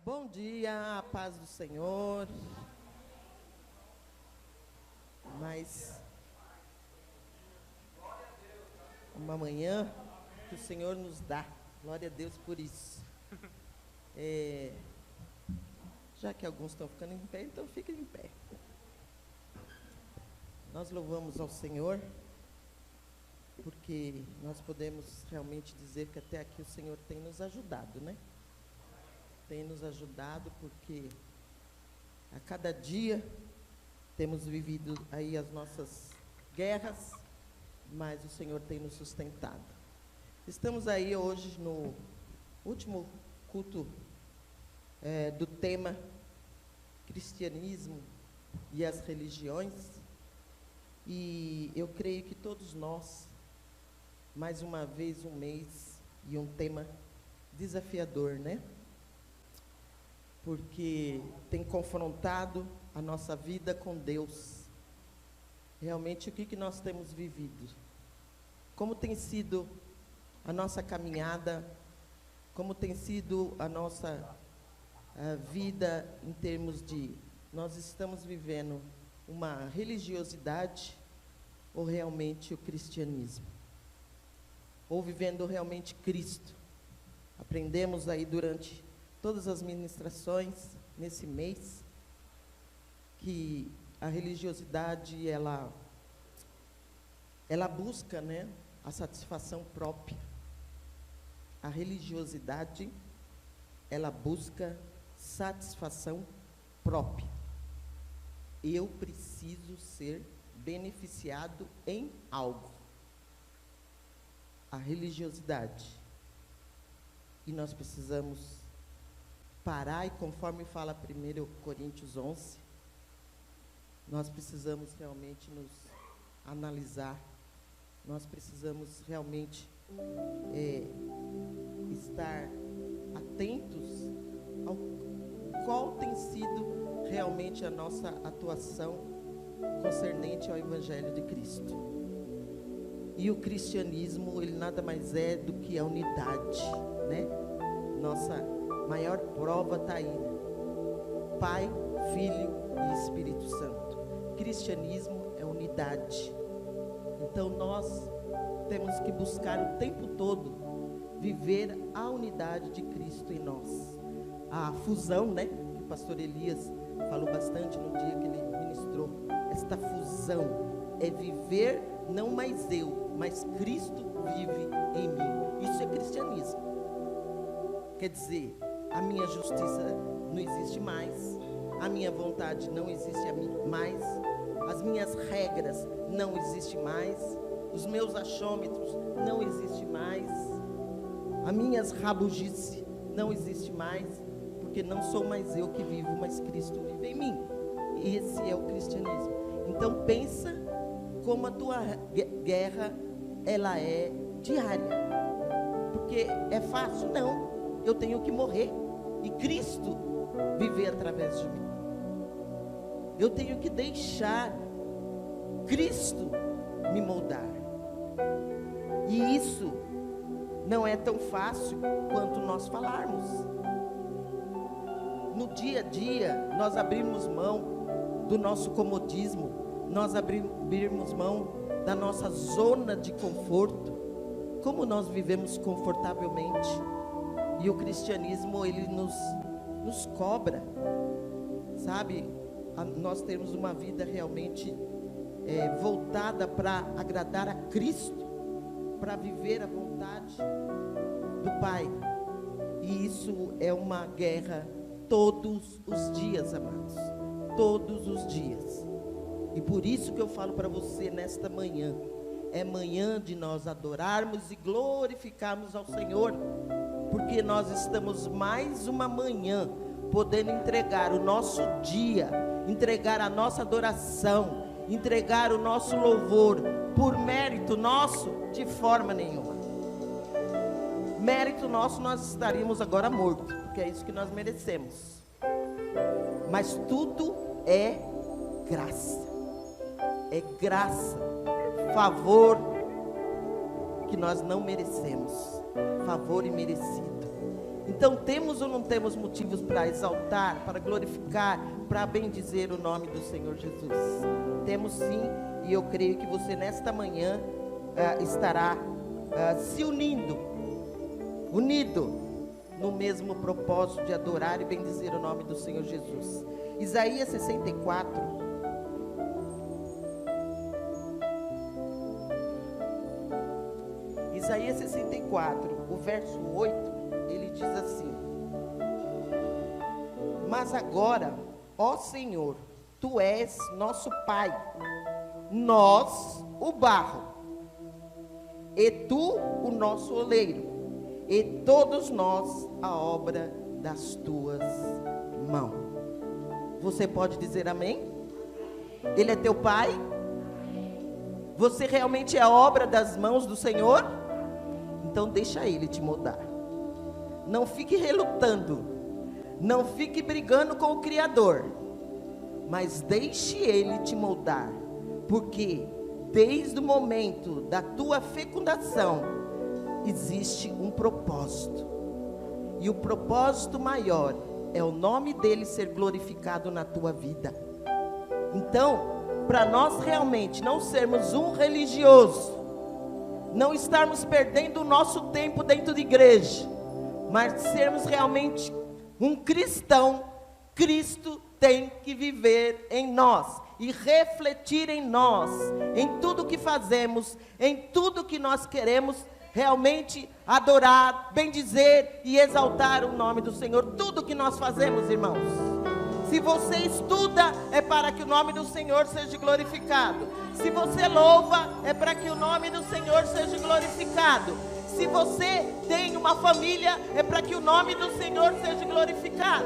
Bom dia, a paz do Senhor. Mais uma manhã que o Senhor nos dá. Glória a Deus por isso. Já que alguns estão ficando em pé, então fiquem em pé. Nós louvamos ao Senhor, porque nós podemos realmente dizer que até aqui o Senhor tem nos ajudado, né? Tem nos ajudado porque a cada dia temos vivido aí as nossas guerras, mas o Senhor tem nos sustentado. Estamos aí hoje no último culto do tema Cristianismo e as religiões, e eu creio que todos nós, mais uma vez um mês e um tema desafiador, né? Porque tem confrontado a nossa vida com Deus. Realmente, o que nós temos vivido? Como tem sido a nossa caminhada? Como tem sido a nossa vida em termos de nós estamos vivendo uma religiosidade ou realmente o cristianismo? Ou vivendo realmente Cristo? Aprendemos aí durante todas as ministrações nesse mês que a religiosidade ela busca, né, a satisfação própria. A religiosidade ela busca satisfação própria. Eu preciso ser beneficiado em algo. A religiosidade. E nós precisamos parar, e conforme fala 1 Coríntios 11, nós precisamos realmente nos analisar, nós precisamos realmente estar atentos ao qual tem sido realmente a nossa atuação concernente ao Evangelho de Cristo. E o cristianismo, ele nada mais é do que a unidade, né? Nossa maior prova está aí, né? Pai, Filho e Espírito Santo. Cristianismo é unidade. Então nós temos que buscar o tempo todo viver a unidade de Cristo em nós. A fusão, né? Que o pastor Elias falou bastante no dia que ele ministrou. Esta fusão é viver não mais eu, mas Cristo vive em mim. Isso é cristianismo. Quer dizer, a minha justiça não existe mais, a minha vontade não existe mais, as minhas regras não existem mais, os meus achômetros não existem mais, as minhas rabugices não existem mais, porque não sou mais eu que vivo, mas Cristo vive em mim. Esse é o cristianismo. Então pensa como a tua guerra, ela é diária. Porque é fácil? Não. Eu tenho que morrer e Cristo viver através de mim. Eu tenho que deixar Cristo me moldar. E isso não é tão fácil quanto nós falarmos. No dia a dia, nós abrimos mão do nosso comodismo, nós abrimos mão da nossa zona de conforto. Como nós vivemos confortavelmente? E o cristianismo, ele nos cobra, sabe? Nós temos uma vida realmente voltada para agradar a Cristo, para viver a vontade do Pai. E isso é uma guerra todos os dias, amados. Todos os dias. E por isso que eu falo para você nesta manhã, é manhã de nós adorarmos e glorificarmos ao Senhor, porque nós estamos mais uma manhã podendo entregar o nosso dia, entregar a nossa adoração, entregar o nosso louvor por mérito nosso, de forma nenhuma. Mérito nosso, nós estaríamos agora mortos, porque é isso que nós merecemos. Mas tudo é graça. É graça, favor que nós não merecemos, favor imerecido. Então temos ou não temos motivos para exaltar, para glorificar, para bendizer o nome do Senhor Jesus? Temos sim, e eu creio que você nesta manhã estará se unido no mesmo propósito de adorar e bendizer o nome do Senhor Jesus. Isaías 64. Isaías 64, o verso 8, ele diz assim: mas agora, ó Senhor, Tu és nosso Pai, nós o barro, e Tu o nosso oleiro, e todos nós a obra das Tuas mãos. Você pode dizer amém? Ele é teu Pai? Você realmente é a obra das mãos do Senhor? Então deixa Ele te moldar. Não fique relutando, não fique brigando com o Criador, mas deixe Ele te moldar, porque desde o momento da tua fecundação existe um propósito, e o propósito maior é o nome dele ser glorificado na tua vida. Então, para nós realmente não sermos um religioso, não estarmos perdendo o nosso tempo dentro de igreja, mas sermos realmente um cristão, Cristo tem que viver em nós e refletir em nós, em tudo que fazemos, em tudo que nós queremos realmente adorar, bendizer e exaltar o nome do Senhor. Tudo que nós fazemos, irmãos, se você estuda, é para que o nome do Senhor seja glorificado. Se você louva, é para que o nome do Senhor seja glorificado. Se você tem uma família, é para que o nome do Senhor seja glorificado.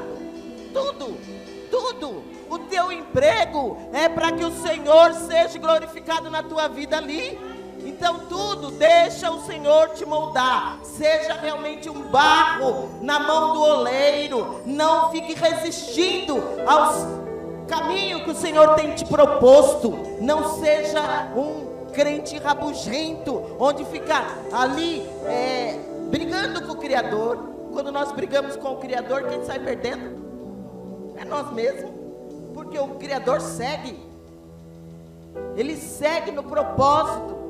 Tudo. O teu emprego é para que o Senhor seja glorificado na tua vida ali. Então tudo, deixa o Senhor te moldar. Seja realmente um barro na mão do oleiro. Não fique resistindo aos caminhos que o Senhor tem te proposto. Não seja um crente rabugento, onde fica ali brigando com o Criador. Quando nós brigamos com o Criador, quem sai perdendo? É nós mesmos. Porque o Criador segue. Ele segue no propósito.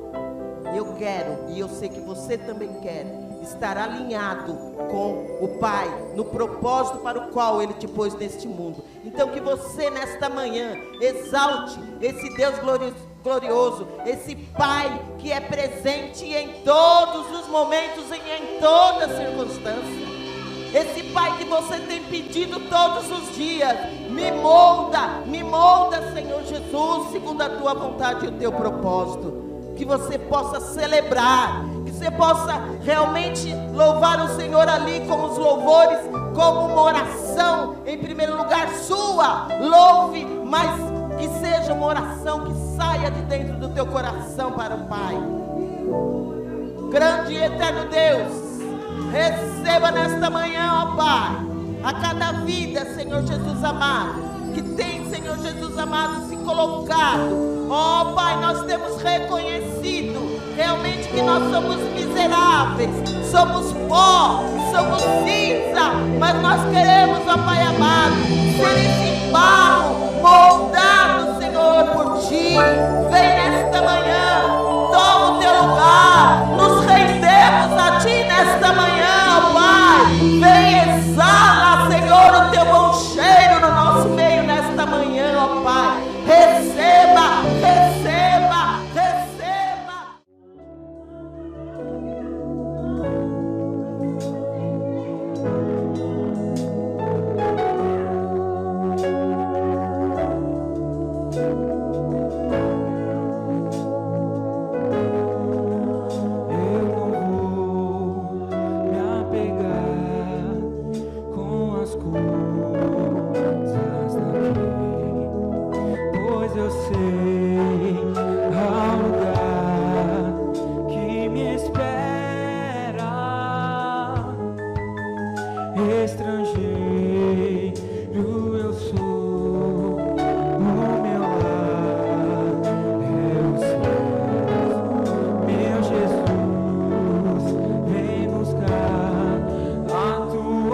Eu quero, e eu sei que você também quer, estar alinhado com o Pai, no propósito para o qual Ele te pôs neste mundo. Então que você nesta manhã exalte esse Deus glorioso, esse Pai que é presente em todos os momentos e em toda circunstância. Esse Pai que você tem pedido todos os dias, me molda, Senhor Jesus, segundo a tua vontade e o teu propósito. Que você possa celebrar, que você possa realmente louvar o Senhor ali com os louvores, como uma oração, em primeiro lugar sua, louve, mas que seja uma oração que saia de dentro do teu coração para o Pai. Grande e eterno Deus, receba nesta manhã, ó Pai, a cada vida, Senhor Jesus amado, que tem, Senhor Jesus amado, se colocado. Ó Pai, nós temos reconhecido realmente que nós somos miseráveis, somos pó, somos cinza, mas nós queremos, ó Pai amado, ser esse barro moldado, Senhor, por Ti. Vem nesta manhã, toma o Teu lugar, nos rendemos a Ti nesta manhã, ó Pai. Vem, exala, Senhor, o Teu bom cheiro no nosso meio nesta manhã, ó Pai. Receba, receba, receba. Tua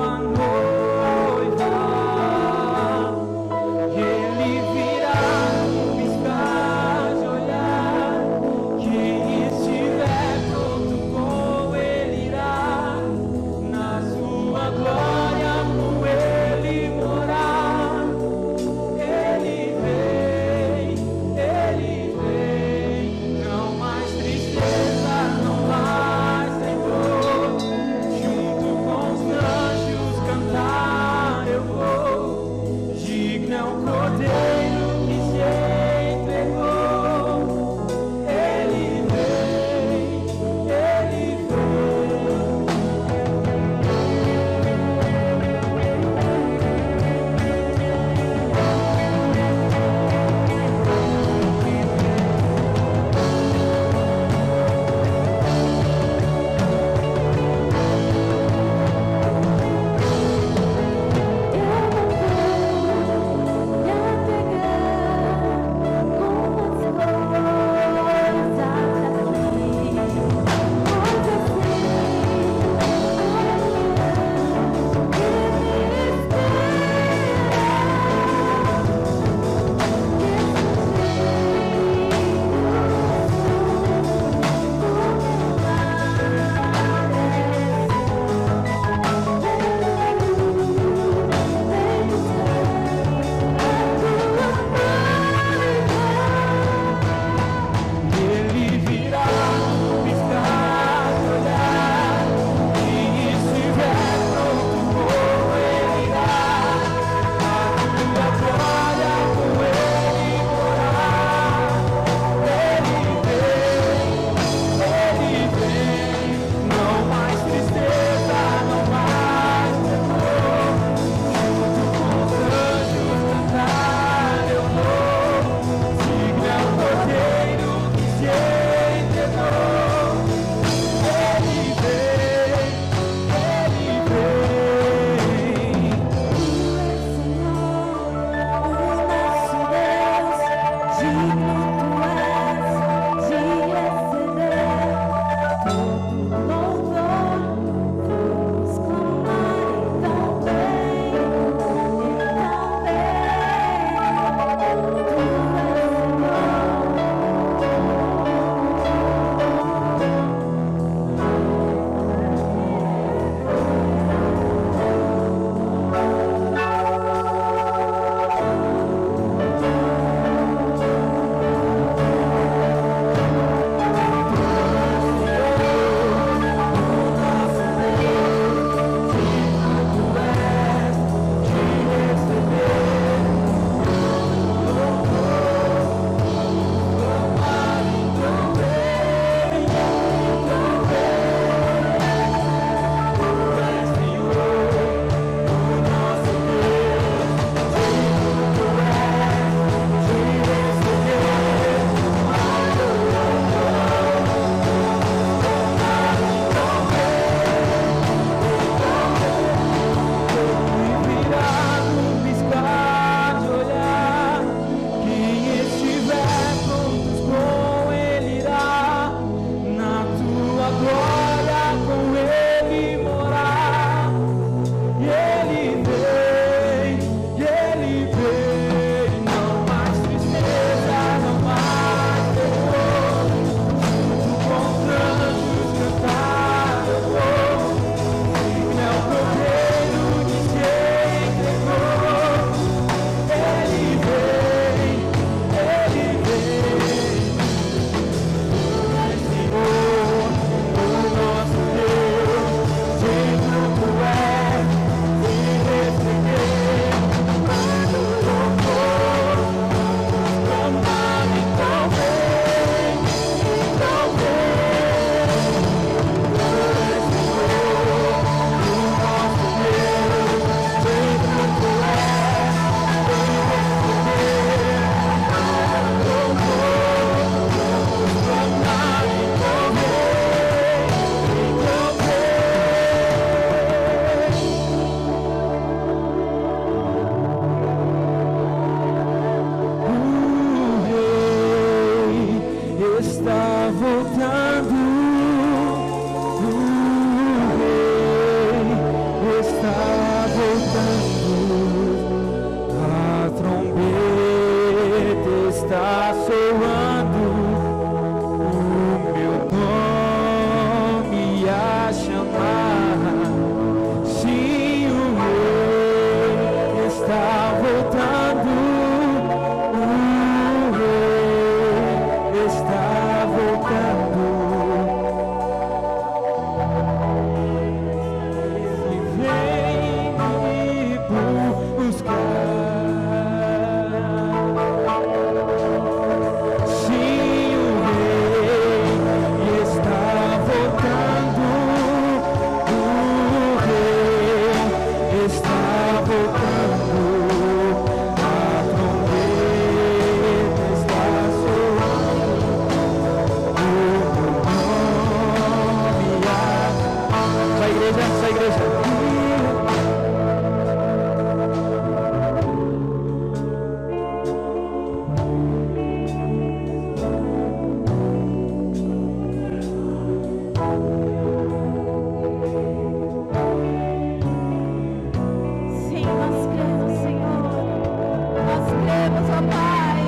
cremos, ó Pai.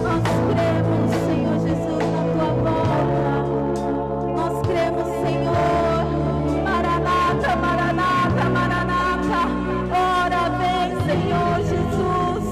Nós cremos, Senhor Jesus, na tua volta. Nós cremos, Senhor. Maranata, Maranata, Maranata. Ora vem, Senhor Jesus.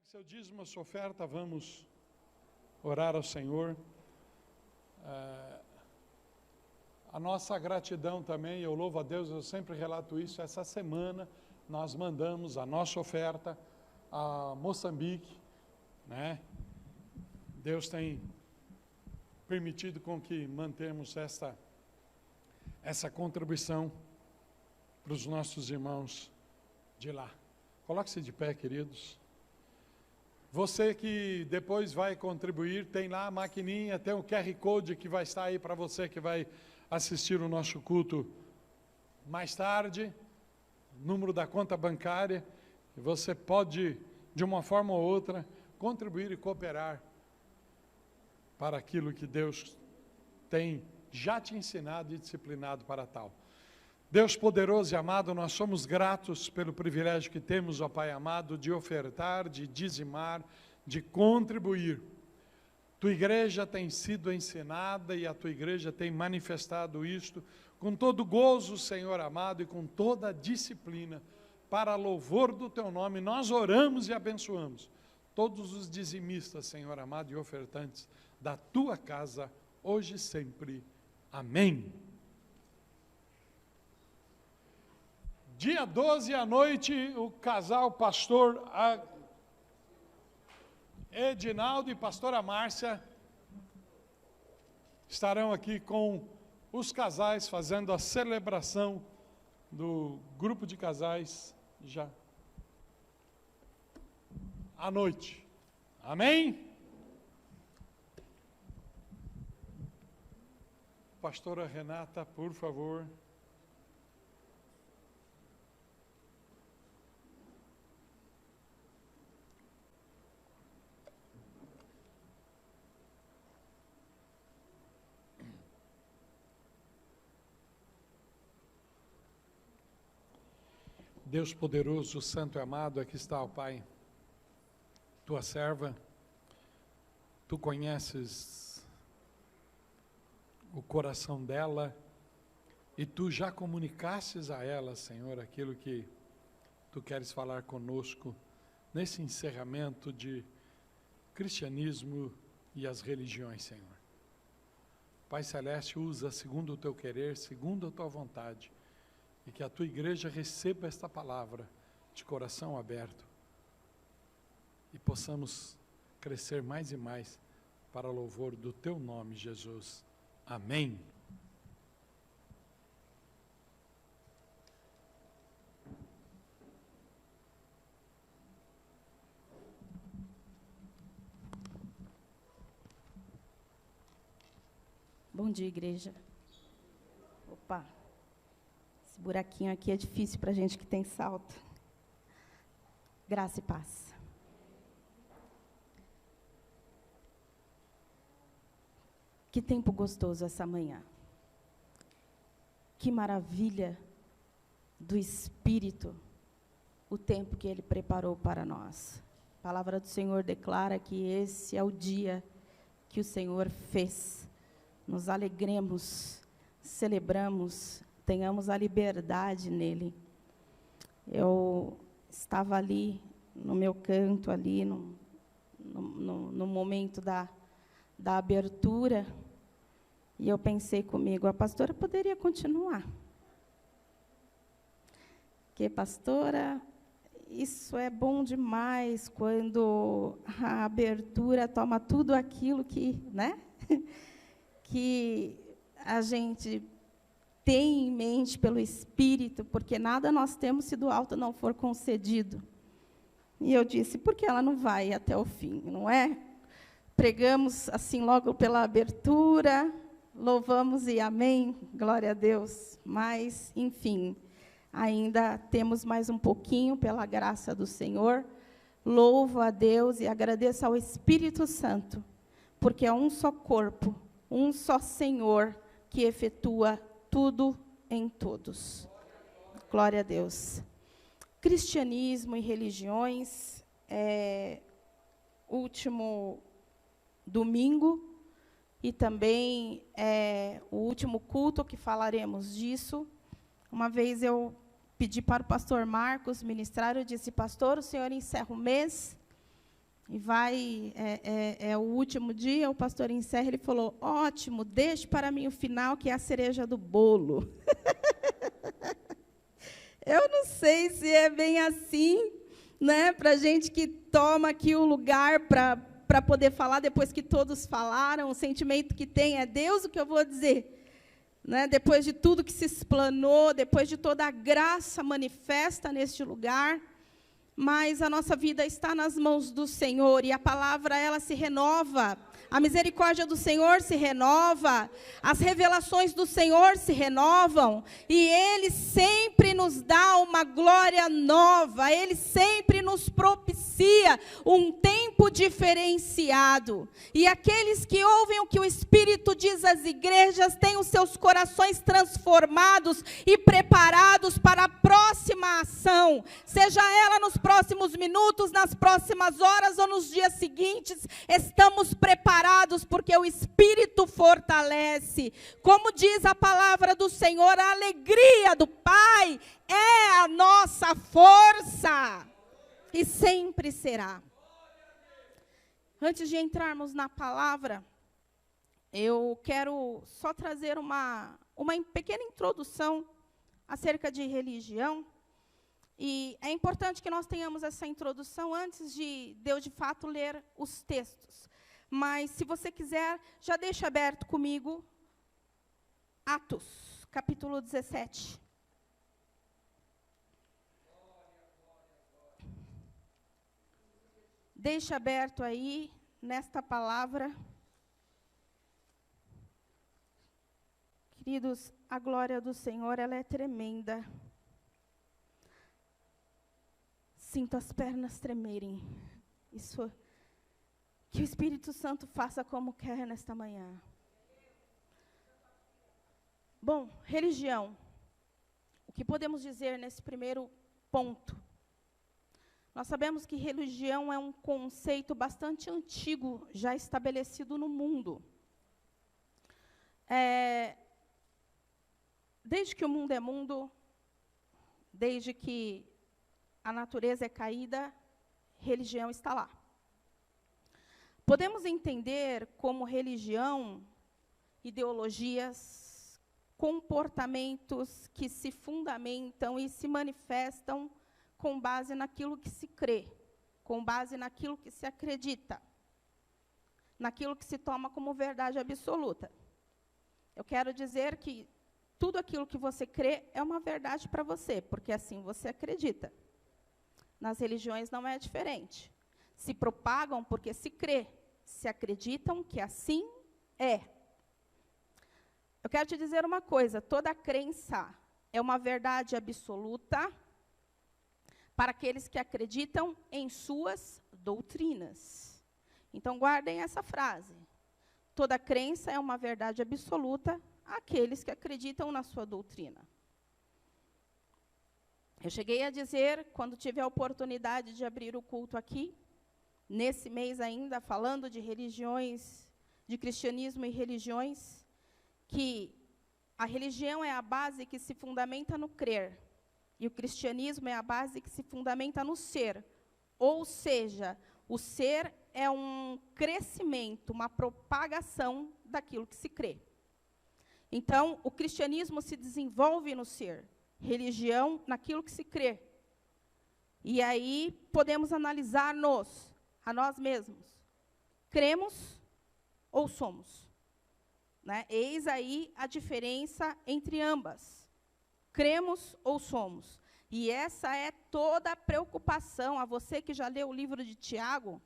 Seu dízimo, sua oferta, vamos orar ao Senhor. A nossa gratidão também, eu louvo a Deus, eu sempre relato isso, essa semana nós mandamos a nossa oferta a Moçambique, né? Deus tem permitido com que mantemos essa contribuição para os nossos irmãos de lá. Coloque-se de pé, queridos. Você que depois vai contribuir, tem lá a maquininha, tem o QR Code que vai estar aí para você que vai assistir o nosso culto mais tarde, número da conta bancária, e você pode, de uma forma ou outra, contribuir e cooperar para aquilo que Deus tem já te ensinado e disciplinado para tal. Deus poderoso e amado, nós somos gratos pelo privilégio que temos, ó Pai amado, de ofertar, de dizimar, de contribuir. Tua igreja tem sido ensinada e a tua igreja tem manifestado isto com todo gozo, Senhor amado, e com toda a disciplina, para louvor do teu nome. Nós oramos e abençoamos todos os dizimistas, Senhor amado, e ofertantes da tua casa, hoje e sempre. Amém. Dia 12 à noite, o casal pastor Edinaldo e pastora Márcia estarão aqui com os casais fazendo a celebração do grupo de casais já à noite. Amém? Pastora Renata, por favor. Deus poderoso, santo e amado, aqui está, ó Pai, tua serva, tu conheces o coração dela e tu já comunicastes a ela, Senhor, aquilo que tu queres falar conosco nesse encerramento de cristianismo e as religiões, Senhor. Pai Celeste, usa segundo o teu querer, segundo a tua vontade, e que a tua igreja receba esta palavra de coração aberto e possamos crescer mais e mais para louvor do teu nome, Jesus. Amém. Bom dia, igreja. Opa, esse buraquinho aqui é difícil para a gente que tem salto. Graça e paz. Que tempo gostoso essa manhã. Que maravilha do Espírito, o tempo que Ele preparou para nós. A palavra do Senhor declara que esse é o dia que o Senhor fez. Nos alegremos, celebramos, tenhamos a liberdade nele. Eu estava ali, no meu canto, ali, no momento da abertura, e eu pensei comigo, a pastora poderia continuar. Porque pastora isso é bom demais, quando a abertura toma tudo aquilo que, né, que a gente tem em mente pelo Espírito, porque nada nós temos se do alto não for concedido. E eu disse, por que ela não vai até o fim, não é? Pregamos assim logo pela abertura, louvamos e amém, glória a Deus. Mas, enfim, ainda temos mais um pouquinho pela graça do Senhor. Louvo a Deus e agradeço ao Espírito Santo, porque é um só corpo, um só Senhor que efetua tudo em todos. Glória a Deus. Cristianismo e religiões, último domingo, e também o último culto que falaremos disso. Uma vez eu pedi para o pastor Marcos ministrar, eu disse, pastor, o senhor encerra o mês, e vai, é o último dia, o pastor encerra, ele falou, ótimo, deixe para mim o final, que é a cereja do bolo. Eu não sei se é bem assim, né, para a gente que toma aqui o lugar para poder falar, depois que todos falaram, o sentimento que tem é, Deus, o que eu vou dizer? Né, depois de tudo que se explanou, depois de toda a graça manifesta neste lugar, mas a nossa vida está nas mãos do Senhor, e a palavra, ela se renova, a misericórdia do Senhor se renova, as revelações do Senhor se renovam, e Ele sempre nos dá uma glória nova, Ele sempre nos propicia um tempo diferenciado, e aqueles que ouvem o que o Espírito diz às igrejas, têm os seus corações transformados e preparados para a próxima ação, seja ela nos próximos minutos, nas próximas horas ou nos dias seguintes, estamos preparados, porque o Espírito fortalece. Como diz a palavra do Senhor, a alegria do Pai é a nossa força, e sempre será. Antes de entrarmos na palavra, eu quero só trazer uma pequena introdução acerca de religião. E é importante que nós tenhamos essa introdução antes de eu, de fato, ler os textos. Mas, se você quiser, já deixa aberto comigo Atos, capítulo 17. Deixa aberto aí, nesta palavra. Queridos, a glória do Senhor, ela é tremenda. Sinto as pernas tremerem. Isso, que o Espírito Santo faça como quer nesta manhã. Bom, religião. O que podemos dizer nesse primeiro ponto? Nós sabemos que religião é um conceito bastante antigo, já estabelecido no mundo. Desde que o mundo é mundo, desde que a natureza é caída, religião está lá. Podemos entender como religião, ideologias, comportamentos que se fundamentam e se manifestam com base naquilo que se crê, com base naquilo que se acredita, naquilo que se toma como verdade absoluta. Eu quero dizer que tudo aquilo que você crê é uma verdade para você, porque assim você acredita. Nas religiões não é diferente. Se propagam porque se crê, se acreditam que assim é. Eu quero te dizer uma coisa, toda crença é uma verdade absoluta para aqueles que acreditam em suas doutrinas. Então, guardem essa frase. Toda crença é uma verdade absoluta àqueles que acreditam na sua doutrina. Eu cheguei a dizer, quando tive a oportunidade de abrir o culto aqui, nesse mês ainda, falando de religiões, de cristianismo e religiões, que a religião é a base que se fundamenta no crer, e o cristianismo é a base que se fundamenta no ser. Ou seja, o ser é um crescimento, uma propagação daquilo que se crê. Então, o cristianismo se desenvolve no ser, religião naquilo que se crê. E aí podemos analisar-nos a nós mesmos. Cremos ou somos? Né? Eis aí a diferença entre ambas. Cremos ou somos? E essa é toda a preocupação, a você que já leu o livro de Tiago,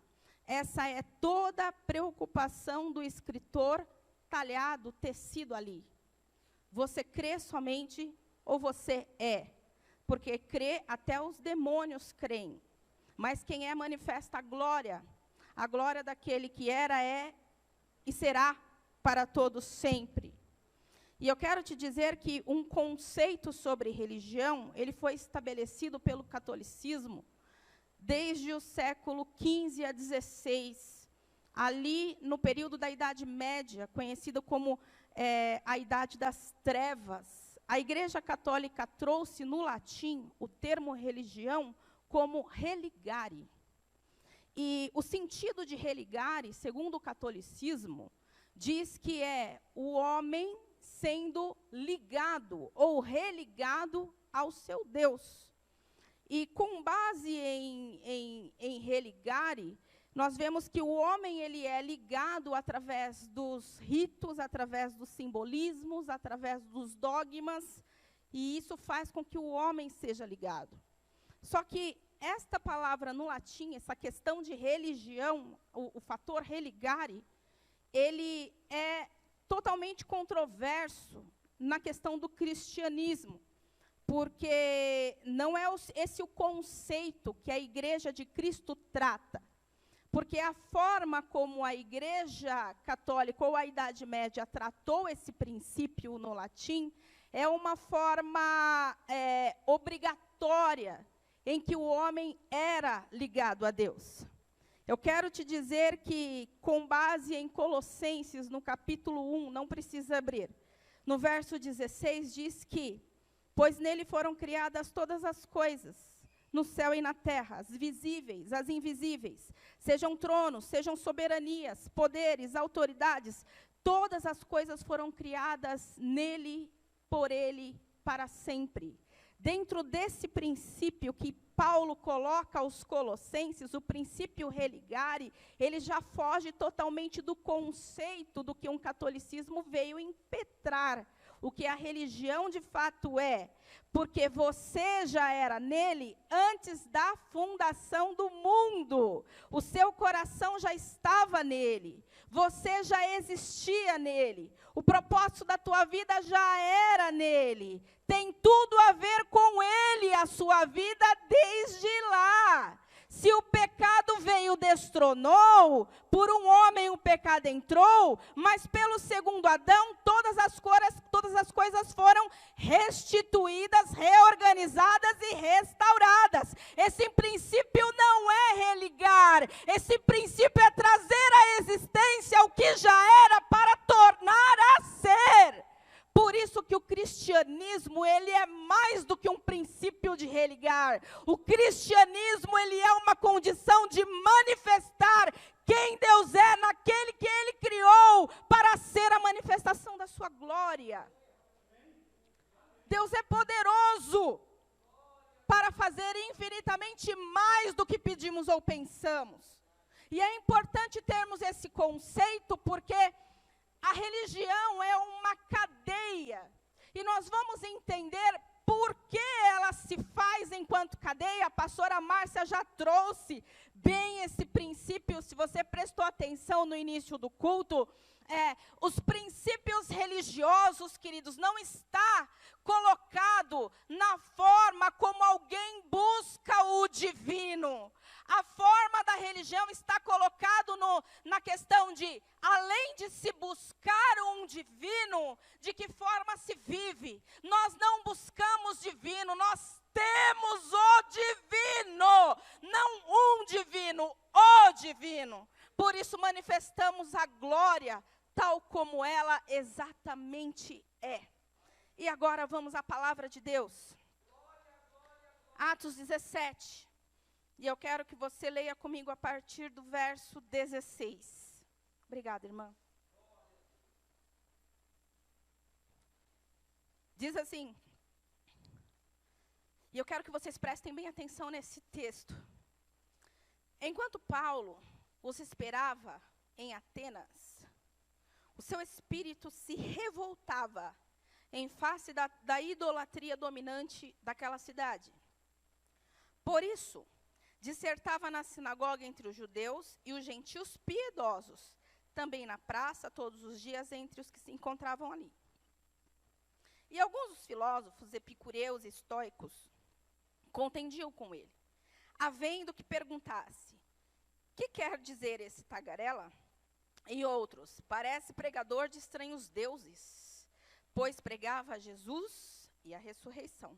essa é toda a preocupação do escritor talhado, tecido ali. Você crê somente ou você é? Porque crê, até os demônios creem. Mas quem é manifesta a glória daquele que era, é e será para todos sempre. E eu quero te dizer que um conceito sobre religião, ele foi estabelecido pelo catolicismo desde o século XV a XVI, ali no período da Idade Média, conhecido como a Idade das Trevas. A Igreja Católica trouxe no latim o termo religião como religare. E o sentido de religare, segundo o catolicismo, diz que é o homem sendo ligado ou religado ao seu Deus. E com base em religare, nós vemos que o homem ele é ligado através dos ritos, através dos simbolismos, através dos dogmas, e isso faz com que o homem seja ligado. Só que esta palavra no latim, essa questão de religião, o fator religare, ele é totalmente controverso na questão do cristianismo, porque não é esse o conceito que a Igreja de Cristo trata. Porque a forma como a Igreja Católica ou a Idade Média tratou esse princípio no latim é uma forma obrigatória em que o homem era ligado a Deus. Eu quero te dizer que, com base em Colossenses, no capítulo 1, não precisa abrir, no verso 16, diz que, pois nele foram criadas todas as coisas, no céu e na terra, as visíveis, as invisíveis, sejam tronos, sejam soberanias, poderes, autoridades, todas as coisas foram criadas nele, por ele, para sempre. Dentro desse princípio que Paulo coloca aos Colossenses, o princípio religare, ele já foge totalmente do conceito do que um catolicismo veio impetrar, o que a religião de fato é, porque você já era nele antes da fundação do mundo, o seu coração já estava nele, você já existia nele, o propósito da tua vida já era nele, tem tudo a ver com ele, a sua vida desde lá. Se o pecado veio, destronou, por um homem o pecado entrou, mas pelo segundo Adão, todas as coisas foram restituídas, reorganizadas e restauradas. Esse princípio não é religar, esse princípio é trazer à existência o que já era para tornar a ser. Por isso que o cristianismo, ele é mais do que um princípio de religar. O cristianismo, ele é uma condição de manifestar quem Deus é naquele que ele criou para ser a manifestação da sua glória. Deus é poderoso para fazer infinitamente mais do que pedimos ou pensamos. E é importante termos esse conceito porque a religião é uma cadeia, e nós vamos entender por que ela se faz enquanto cadeia. A pastora Márcia já trouxe bem esse princípio, se você prestou atenção no início do culto, os princípios religiosos, queridos, não está colocado na forma como alguém busca o divino. A forma da religião está colocado na questão de, além de se buscar um divino, de que forma se vive. Nós não buscamos divino, nós temos o divino, não um divino, o divino. Por isso manifestamos a glória tal como ela exatamente é. E agora vamos à palavra de Deus. Atos 17. E eu quero que você leia comigo a partir do verso 16. Obrigada, irmã. Diz assim: E eu quero que vocês prestem bem atenção nesse texto. Enquanto Paulo os esperava em Atenas, o seu espírito se revoltava em face da idolatria dominante daquela cidade. Por isso, dissertava na sinagoga entre os judeus e os gentios piedosos, também na praça, todos os dias, entre os que se encontravam ali. E alguns dos filósofos epicureus e estoicos contendiam com ele, havendo que perguntasse: que quer dizer esse tagarela? E outros: parece pregador de estranhos deuses, pois pregava Jesus e a ressurreição.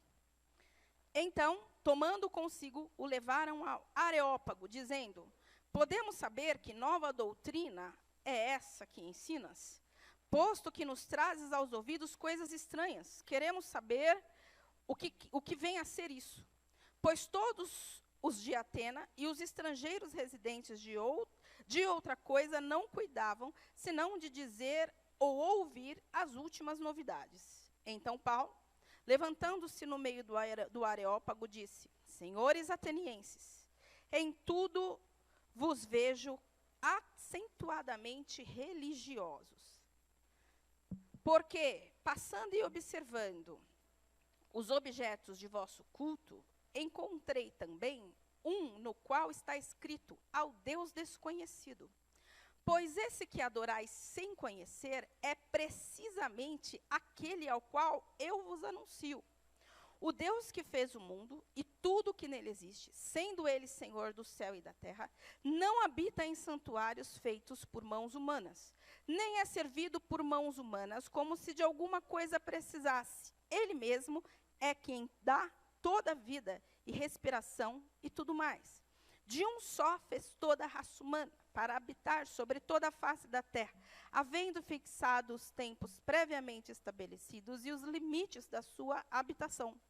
Então, tomando consigo, o levaram ao Areópago, dizendo: podemos saber que nova doutrina é essa que ensinas? Posto que nos trazes aos ouvidos coisas estranhas, queremos saber o que vem a ser isso. Pois todos os de Atena e os estrangeiros residentes de outra coisa não cuidavam, senão de dizer ou ouvir as últimas novidades. Então Paulo, levantando-se no meio do Areópago, disse: senhores atenienses, em tudo vos vejo acentuadamente religiosos. Porque, passando e observando os objetos de vosso culto, encontrei também um no qual está escrito: ao Deus desconhecido. Pois esse que adorais sem conhecer é precisamente aquele ao qual eu vos anuncio. O Deus que fez o mundo e tudo o que nele existe, sendo ele Senhor do céu e da terra, não habita em santuários feitos por mãos humanas, nem é servido por mãos humanas como se de alguma coisa precisasse. Ele mesmo é quem dá toda a vida e respiração e tudo mais. De um só fez toda a raça humana, para habitar sobre toda a face da terra, havendo fixado os tempos previamente estabelecidos e os limites da sua habitação,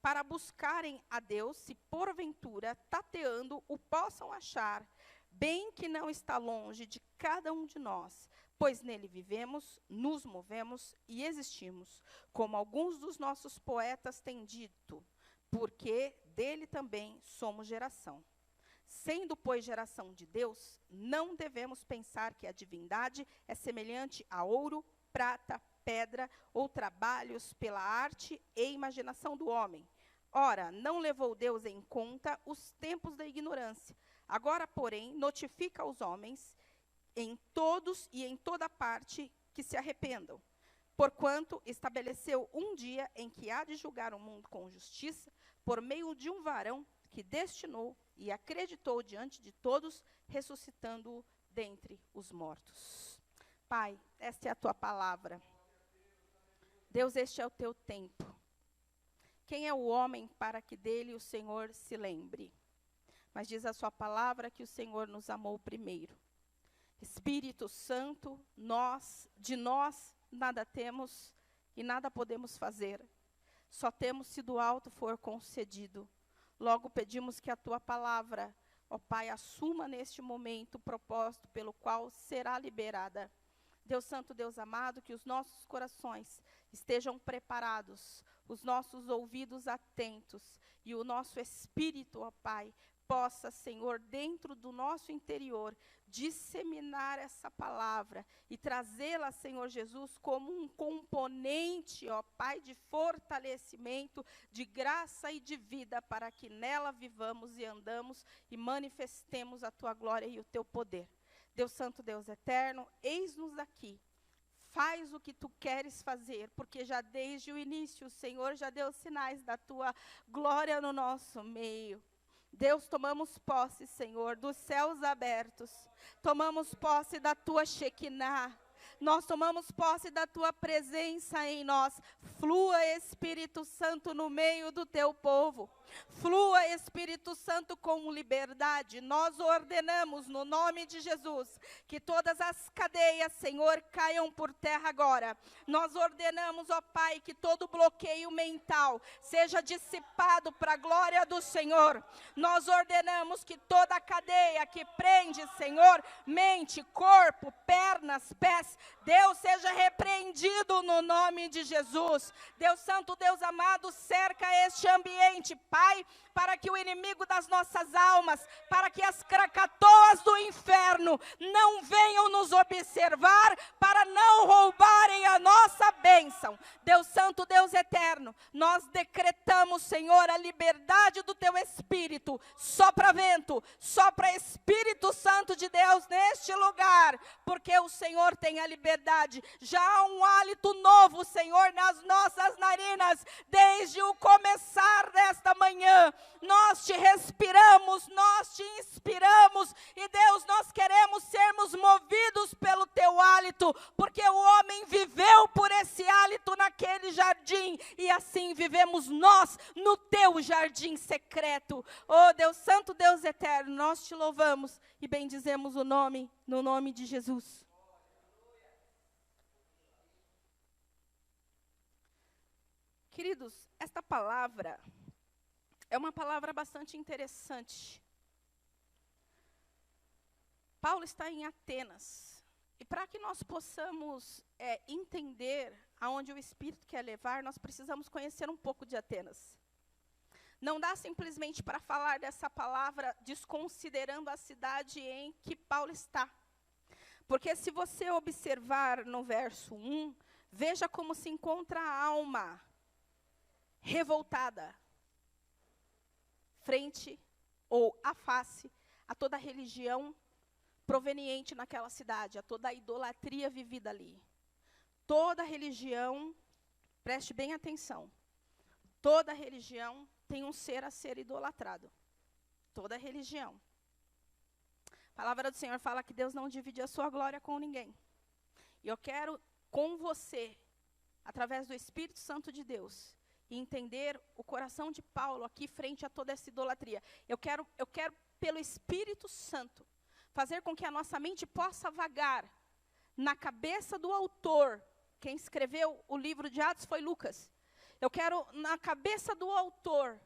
para buscarem a Deus, se porventura, tateando, o possam achar, bem que não está longe de cada um de nós, pois nele vivemos, nos movemos e existimos, como alguns dos nossos poetas têm dito, porque dele também somos geração. Sendo, pois, geração de Deus, não devemos pensar que a divindade é semelhante a ouro, prata, pedra ou trabalhos pela arte e imaginação do homem. Ora, não levou Deus em conta os tempos da ignorância. Agora, porém, notifica aos homens em todos e em toda parte que se arrependam. Porquanto estabeleceu um dia em que há de julgar o mundo com justiça, por meio de um varão que destinou e acreditou diante de todos, ressuscitando-o dentre os mortos. Pai, esta é a tua palavra. Deus, este é o teu tempo. Quem é o homem para que dele o Senhor se lembre? Mas diz a sua palavra que o Senhor nos amou primeiro. Espírito Santo, de nós nada temos e nada podemos fazer. Só temos se do alto for concedido. Logo pedimos que a tua palavra, ó Pai, assuma neste momento o propósito pelo qual será liberada. Deus Santo, Deus amado, que os nossos corações estejam preparados, os nossos ouvidos atentos e o nosso espírito, ó Pai, possa, Senhor, dentro do nosso interior, disseminar essa palavra e trazê-la, Senhor Jesus, como um componente, ó Pai, de fortalecimento, de graça e de vida, para que nela vivamos e andamos e manifestemos a tua glória e o teu poder. Deus Santo, Deus Eterno, eis-nos aqui. Faz o que tu queres fazer, porque já desde o início o Senhor já deu sinais da tua glória no nosso meio. Deus, tomamos posse, Senhor, dos céus abertos. Tomamos posse da tua Shekinah. Nós tomamos posse da tua presença em nós. Flua, Espírito Santo, no meio do teu povo. Flua, Espírito Santo, com liberdade. Nós ordenamos, no nome de Jesus, que todas as cadeias, Senhor, caiam por terra agora. Nós ordenamos, ó Pai, que todo bloqueio mental seja dissipado para a glória do Senhor. Nós ordenamos que toda cadeia que prende, Senhor, mente, corpo, pernas, pés, Deus, seja repreendido no nome de Jesus. Deus Santo, Deus amado, cerca este ambiente, Pai, para que o inimigo das nossas almas, para que as krakatoas do inferno não venham nos observar, para não roubarem a nossa bênção. Deus Santo, Deus Eterno, nós decretamos, Senhor, a liberdade do Teu Espírito. Sopra vento, sopra Espírito Santo de Deus neste lugar, porque o Senhor tem a liberdade. Já há um hálito novo, Senhor, nas nossas narinas, desde o começar desta manhã. Nós te respiramos, nós te inspiramos, e Deus, nós queremos sermos movidos pelo teu hálito, porque o homem viveu por esse hálito naquele jardim, e assim vivemos nós no teu jardim secreto. Oh Deus Santo, Deus Eterno, nós te louvamos e bendizemos o nome, no nome de Jesus. Queridos, esta palavra é uma palavra bastante interessante. Paulo está em Atenas. E para que nós possamos entender aonde o Espírito quer levar, nós precisamos conhecer um pouco de Atenas. Não dá simplesmente para falar dessa palavra desconsiderando a cidade em que Paulo está. Porque se você observar no verso 1, veja como se encontra a alma revoltada, frente ou à face a toda a religião proveniente naquela cidade, a toda a idolatria vivida ali. Toda religião, preste bem atenção, toda religião tem um ser a ser idolatrado. Toda religião. A palavra do Senhor fala que Deus não divide a sua glória com ninguém. E eu quero com você, através do Espírito Santo de Deus, e entender o coração de Paulo aqui frente a toda essa idolatria. Eu quero pelo Espírito Santo, fazer com que a nossa mente possa vagar na cabeça do autor. Quem escreveu o livro de Atos foi Lucas. Eu quero, na cabeça do autor,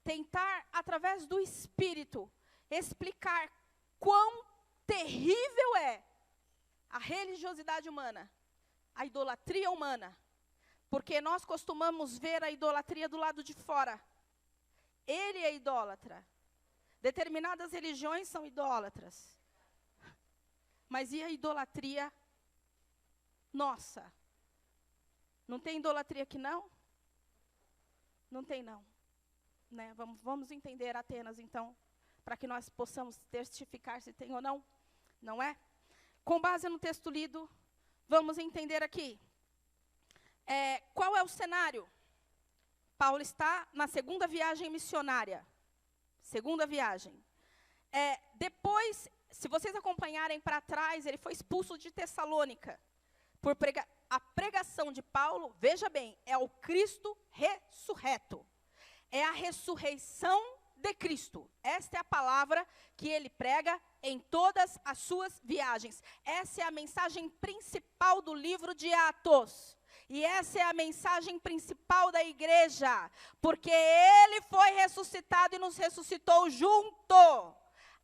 tentar, através do Espírito, explicar quão terrível é a religiosidade humana, a idolatria humana. Porque nós costumamos ver a idolatria do lado de fora. Ele é idólatra. Determinadas religiões são idólatras. Mas e a idolatria nossa? Não tem idolatria aqui não? Não tem não. Né? Vamos entender Atenas então, para que nós possamos testificar se tem ou não. Não é? Com base no texto lido, vamos entender aqui. Qual é o cenário? Paulo está na segunda viagem missionária. Segunda viagem. Depois, se vocês acompanharem para trás, ele foi expulso de Tessalônica. A pregação de Paulo, veja bem, é o Cristo ressurreto. É a ressurreição de Cristo. Esta é a palavra que ele prega em todas as suas viagens. Essa é a mensagem principal do livro de Atos. E essa é a mensagem principal da igreja, porque ele foi ressuscitado e nos ressuscitou junto.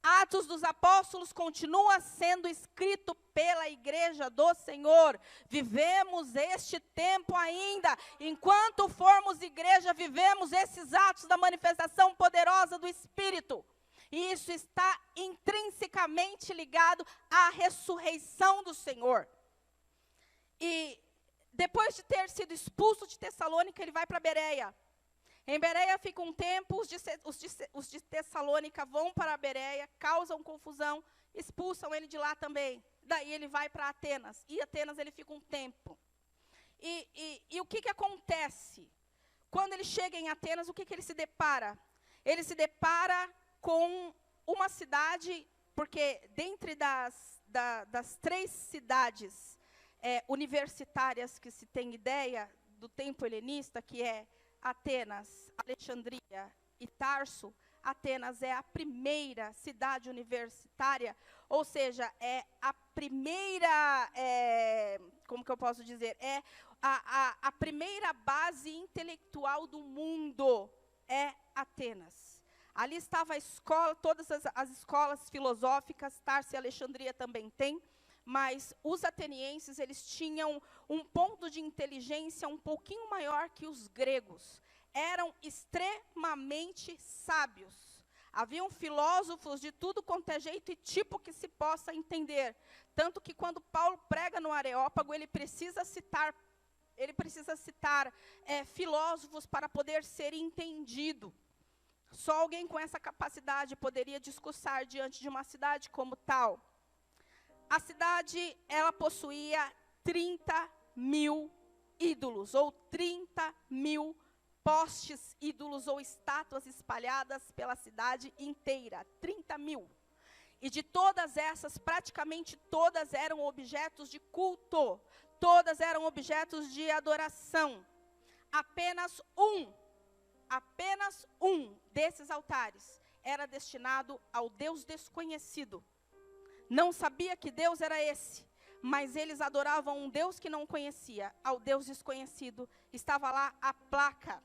Atos dos Apóstolos continua sendo escrito pela igreja do Senhor. Vivemos este tempo ainda. Enquanto formos igreja, vivemos esses atos da manifestação poderosa do Espírito. E isso está intrinsecamente ligado à ressurreição do Senhor. E depois de ter sido expulso de Tessalônica, ele vai para Bereia. Em Bereia fica um tempo, os de Tessalônica vão para Bereia, causam confusão, expulsam ele de lá também. Daí ele vai para Atenas, e Atenas ele fica um tempo. E o que acontece? Quando ele chega em Atenas, o que ele se depara? Ele se depara com uma cidade, porque dentre das 3 cidades universitárias que se tem ideia do tempo helenista, que é Atenas, Alexandria e Tarso, Atenas é a primeira cidade universitária, ou seja, é a primeira, como que eu posso dizer, é a primeira base intelectual do mundo, é Atenas. Ali estava a escola, todas as escolas filosóficas, Tarso e Alexandria também tem, mas os atenienses, eles tinham um ponto de inteligência um pouquinho maior que os gregos. eram extremamente sábios. Haviam filósofos de tudo quanto é jeito e tipo que se possa entender. Tanto que quando Paulo prega no Areópago, ele precisa citar filósofos para poder ser entendido. Só alguém com essa capacidade poderia discursar diante de uma cidade como tal. A cidade, ela possuía 30.000 ídolos, ou 30.000 postes ídolos ou estátuas espalhadas pela cidade inteira, 30.000. E de todas essas, praticamente todas eram objetos de culto, todas eram objetos de adoração. Apenas um desses altares era destinado ao Deus desconhecido. Não sabia que Deus era esse, mas eles adoravam um Deus que não conhecia, ao Deus desconhecido. Estava lá a placa.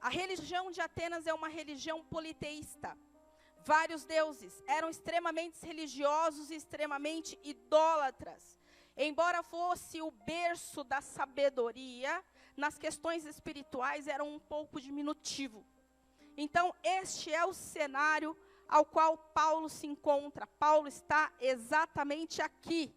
A religião de Atenas é uma religião politeísta. Vários deuses, eram extremamente religiosos e extremamente idólatras. Embora fosse o berço da sabedoria, nas questões espirituais era um pouco diminutivo. Então, este é o cenário ao qual Paulo se encontra. Paulo está exatamente aqui.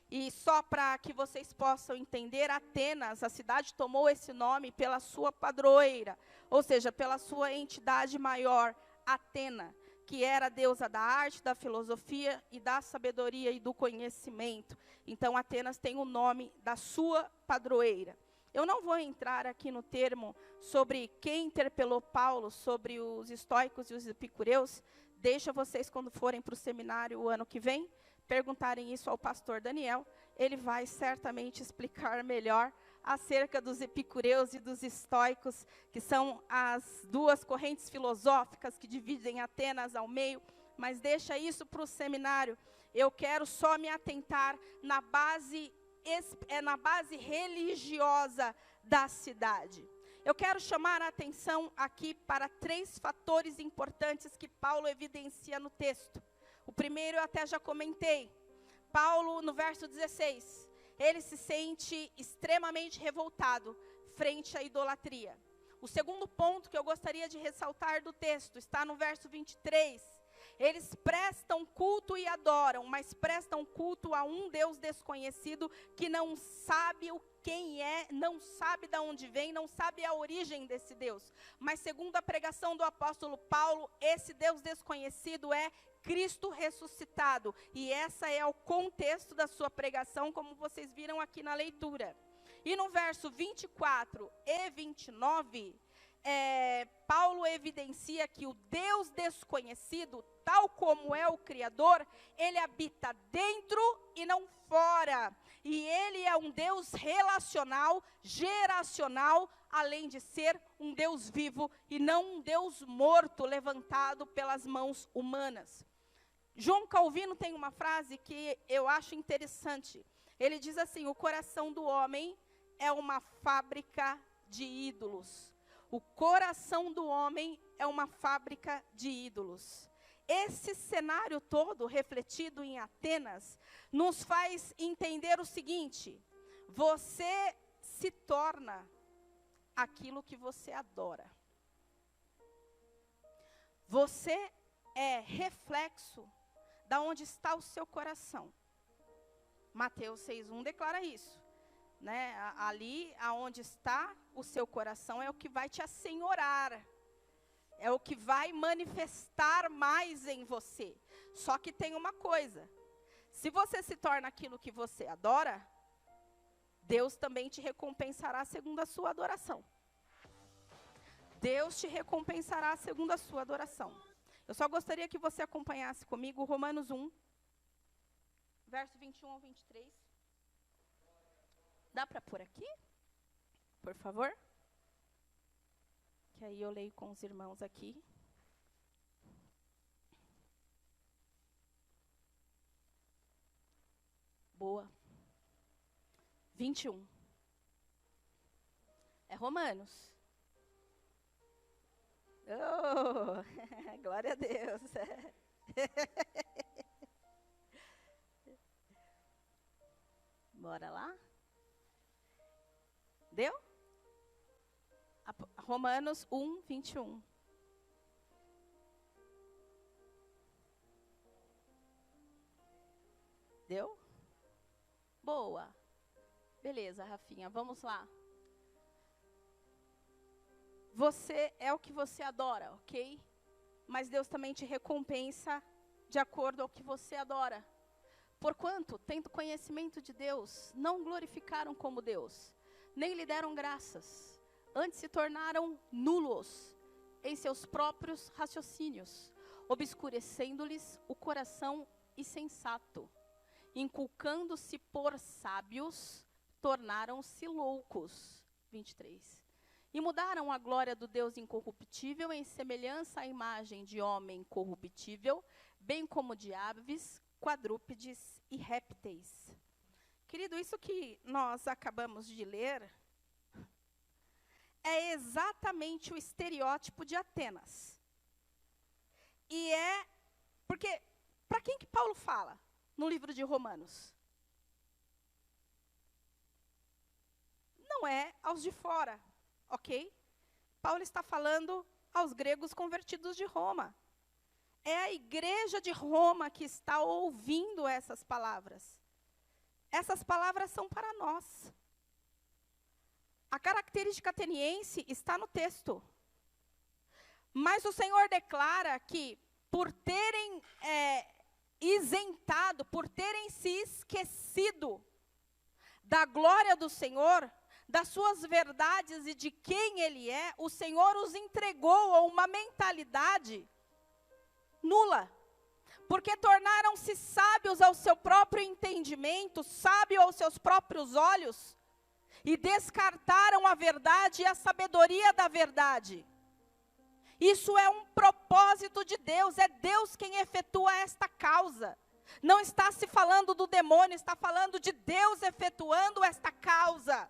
E só para que vocês possam entender, Atenas, a cidade tomou esse nome pela sua padroeira, ou seja, pela sua entidade maior, Atena, que era a deusa da arte, da filosofia e da sabedoria e do conhecimento. Então, Atenas tem o nome da sua padroeira. Eu não vou entrar aqui no termo sobre quem interpelou Paulo, sobre os estoicos e os epicureus. Deixa vocês, quando forem para o seminário o ano que vem, perguntarem isso ao pastor Daniel. Ele vai certamente explicar melhor acerca dos epicureus e dos estoicos, que são as duas correntes filosóficas que dividem Atenas ao meio. Mas deixa isso para o seminário. Eu quero só me atentar na base religiosa da cidade. Eu quero chamar a atenção aqui para 3 fatores importantes que Paulo evidencia no texto. O primeiro eu até já comentei. Paulo, no verso 16, ele se sente extremamente revoltado frente à idolatria. O segundo ponto que eu gostaria de ressaltar do texto está no verso 23. Eles prestam culto e adoram, mas prestam culto a um Deus desconhecido que não sabe quem é, não sabe de onde vem, não sabe a origem desse Deus. Mas segundo a pregação do apóstolo Paulo, esse Deus desconhecido é Cristo ressuscitado. E esse é o contexto da sua pregação, como vocês viram aqui na leitura. E no verso 24 e 29, Paulo evidencia que o Deus desconhecido, tal como é o Criador, ele habita dentro e não fora. E ele é um Deus relacional, geracional, além de ser um Deus vivo e não um Deus morto, levantado pelas mãos humanas. João Calvino tem uma frase que eu acho interessante. Ele diz assim: o coração do homem é uma fábrica de ídolos. O coração do homem é uma fábrica de ídolos. Esse cenário todo refletido em Atenas nos faz entender o seguinte: você se torna aquilo que você adora. Você é reflexo da onde está o seu coração. Mateus 6:1 declara isso. Né? Ali aonde está o seu coração é o que vai te assenhorar, é o que vai manifestar mais em você. Só que tem uma coisa: se você se torna aquilo que você adora, Deus também te recompensará segundo a sua adoração. Deus te recompensará segundo a sua adoração. Eu só gostaria que você acompanhasse comigo Romanos 1, verso 21 ao 23. Dá para pôr aqui? Por favor? Que aí eu leio com os irmãos aqui. Boa. 21. É Romanos. Oh, glória a Deus. Bora lá? Deu? Romanos 1, 21. Deu? Boa. Beleza, Rafinha, vamos lá. Você é o que você adora, ok? Mas Deus também te recompensa de acordo ao que você adora. Porquanto, tendo conhecimento de Deus, não glorificaram como Deus, nem lhe deram graças. Antes se tornaram nulos em seus próprios raciocínios, obscurecendo-lhes o coração insensato. Inculcando-se por sábios, tornaram-se loucos. 23. E mudaram a glória do Deus incorruptível em semelhança à imagem de homem corruptível, bem como de aves, quadrúpedes e répteis. Querido, isso que nós acabamos de ler é exatamente o estereótipo de Atenas. E é porque, para quem que Paulo fala no livro de Romanos? Não é aos de fora, ok? Paulo está falando aos gregos convertidos de Roma. É a igreja de Roma que está ouvindo essas palavras. Essas palavras são para nós. A característica ateniense está no texto. Mas o Senhor declara que, por terem isentado, por terem se esquecido da glória do Senhor, das suas verdades e de quem Ele é, o Senhor os entregou a uma mentalidade nula. Porque tornaram-se sábios ao seu próprio entendimento, sábios aos seus próprios olhos, e descartaram a verdade e a sabedoria da verdade. Isso é um propósito de Deus, é Deus quem efetua esta causa. Não está se falando do demônio, está falando de Deus efetuando esta causa.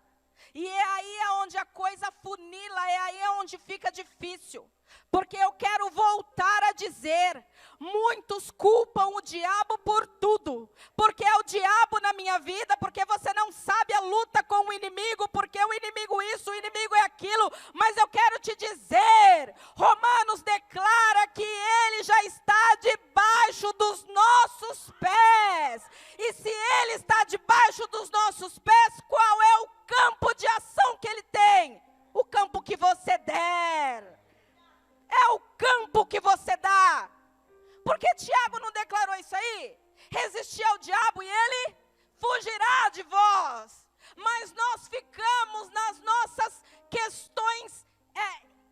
E é aí onde a coisa funila, é aí onde fica difícil. Porque eu quero voltar a dizer, muitos culpam o diabo por tudo. Porque é o diabo na minha vida, porque você não sabe a luta com o inimigo, porque o inimigo isso, o inimigo é aquilo. Mas eu quero te dizer, Romanos declara que ele já está debaixo dos nossos pés. E se ele está debaixo dos nossos pés, qual é o campo de ação que ele tem? O campo que você der. É o campo que você dá. Porque Tiago não declarou isso aí? Resistir ao diabo e ele fugirá de vós. Mas nós ficamos nas nossas questões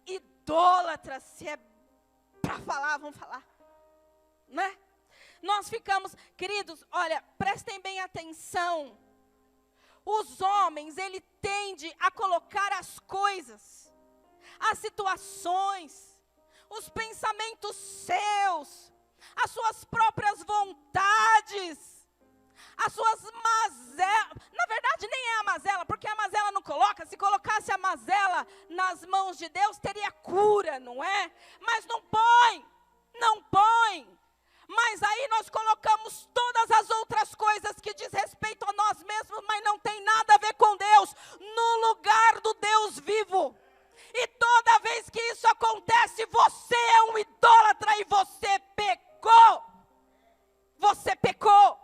idólatras. Se é para falar, vamos falar. Né? Nós ficamos, queridos, olha, prestem bem atenção. Os homens, ele tende a colocar as coisas, as situações, os pensamentos seus, as suas próprias vontades, as suas mazelas. Na verdade, nem é a mazela, porque a mazela não coloca. Se colocasse a mazela nas mãos de Deus, teria cura, não é? Mas não põe, não põe. Mas aí nós colocamos todas as outras coisas que diz respeito a nós mesmos, mas não tem nada a ver com Deus, no lugar do Deus vivo. E toda vez que isso acontece, você é um idólatra e você pecou. Você pecou.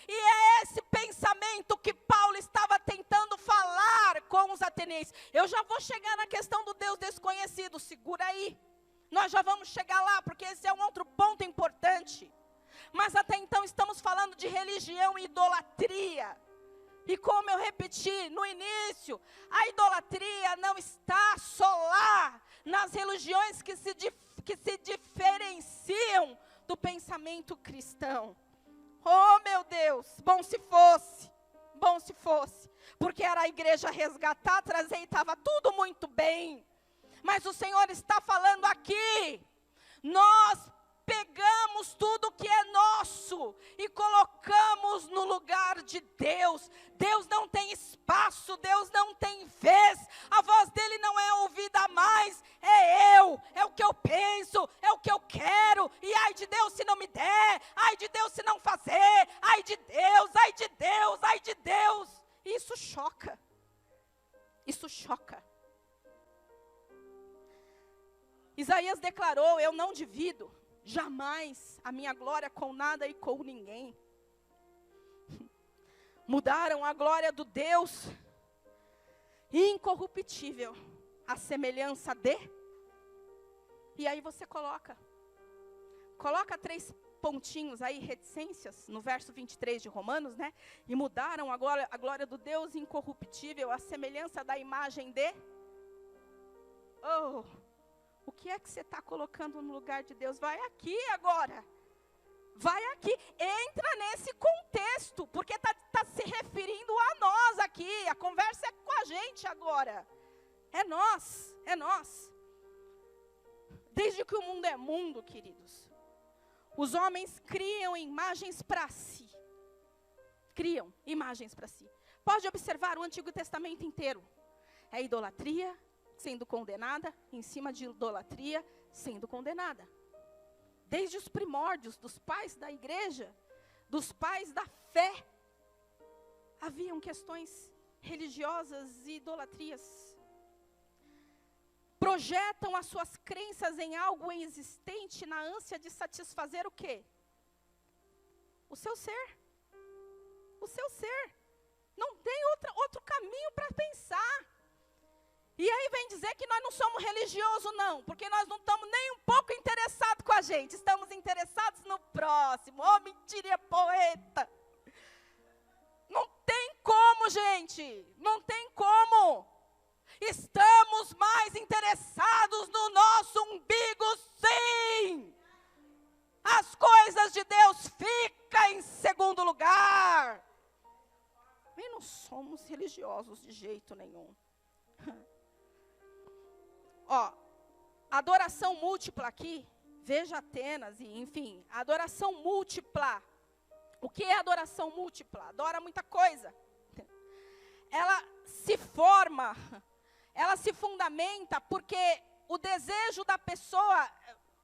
E é esse pensamento que Paulo estava tentando falar com os atenienses. Eu já vou chegar na questão do Deus desconhecido, segura aí. Nós já vamos chegar lá, porque esse é um outro ponto importante. Mas até então estamos falando de religião e idolatria. E como eu repeti no início, a idolatria não está só lá, nas religiões que se diferenciam do pensamento cristão. Oh, meu Deus, bom se fosse, porque era a igreja resgatar, trazer e estava tudo muito bem. Mas o Senhor está falando aqui, nós pegamos tudo que é nosso e colocamos no lugar de Deus. Deus não tem espaço, Deus não tem vez, a voz dele não é ouvida mais, é o que eu penso, é o que eu quero, e ai de Deus se não me der, ai de Deus se não fazer, ai de Deus, ai de Deus, ai de Deus. Isso choca, isso choca. Isaías declarou: eu não divido jamais a minha glória com nada e com ninguém. Mudaram a glória do Deus incorruptível, a semelhança de. E aí você coloca 3 pontinhos aí, reticências, no verso 23 de Romanos, né? E mudaram a glória do Deus incorruptível, a semelhança da imagem de. Oh, o que é que você está colocando no lugar de Deus? Vai aqui agora. Vai aqui, entra nesse contexto, porque está se referindo a nós aqui, a conversa é com a gente agora. É nós. Desde que o mundo é mundo, queridos, os homens criam imagens para si. Pode observar o Antigo Testamento inteiro. É idolatria sendo condenada, em cima de idolatria sendo condenada. Desde os primórdios dos pais da igreja, dos pais da fé, haviam questões religiosas e idolatrias. Projetam as suas crenças em algo inexistente na ânsia de satisfazer o quê? O seu ser. Não tem outro caminho para pensar. E aí vem dizer que nós não somos religiosos, não, porque nós não estamos nem um pouco interessados com a gente, estamos interessados no próximo. Oh, mentirinha poeta. Não tem como, gente, não tem como. Estamos mais interessados no nosso umbigo, sim. As coisas de Deus ficam em segundo lugar. E não somos religiosos de jeito nenhum. Ó, adoração múltipla aqui, veja Atenas e enfim, adoração múltipla. O que é adoração múltipla? Adora muita coisa. Ela se forma, ela se fundamenta porque o desejo da pessoa,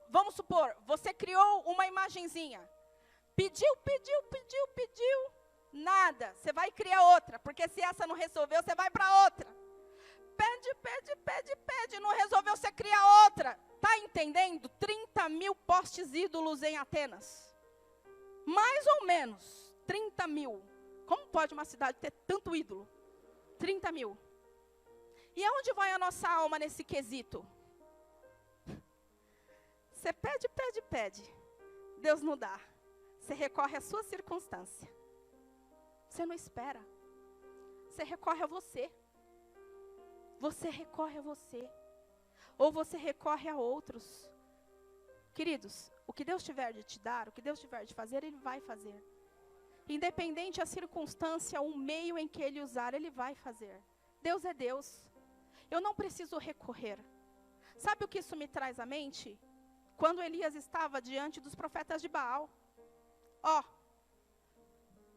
vamos supor, você criou uma imagenzinha. Pediu, nada. Você vai criar outra, porque se essa não resolveu, você vai para outra. Pede, não resolveu, você cria outra. Está entendendo? 30 mil postes ídolos em Atenas. Mais ou menos, 30 mil. Como pode uma cidade ter tanto ídolo? 30 mil. E aonde vai a nossa alma nesse quesito? Você pede. Deus não dá. Você recorre à sua circunstância. Você não espera. Você recorre a você. Você recorre a você. Ou você recorre a outros. Queridos, o que Deus tiver de te dar, o que Deus tiver de fazer, Ele vai fazer. Independente a circunstância, o meio em que Ele usar, Ele vai fazer. Deus é Deus. Eu não preciso recorrer. Sabe o que isso me traz à mente? Quando Elias estava diante dos profetas de Baal. Ó,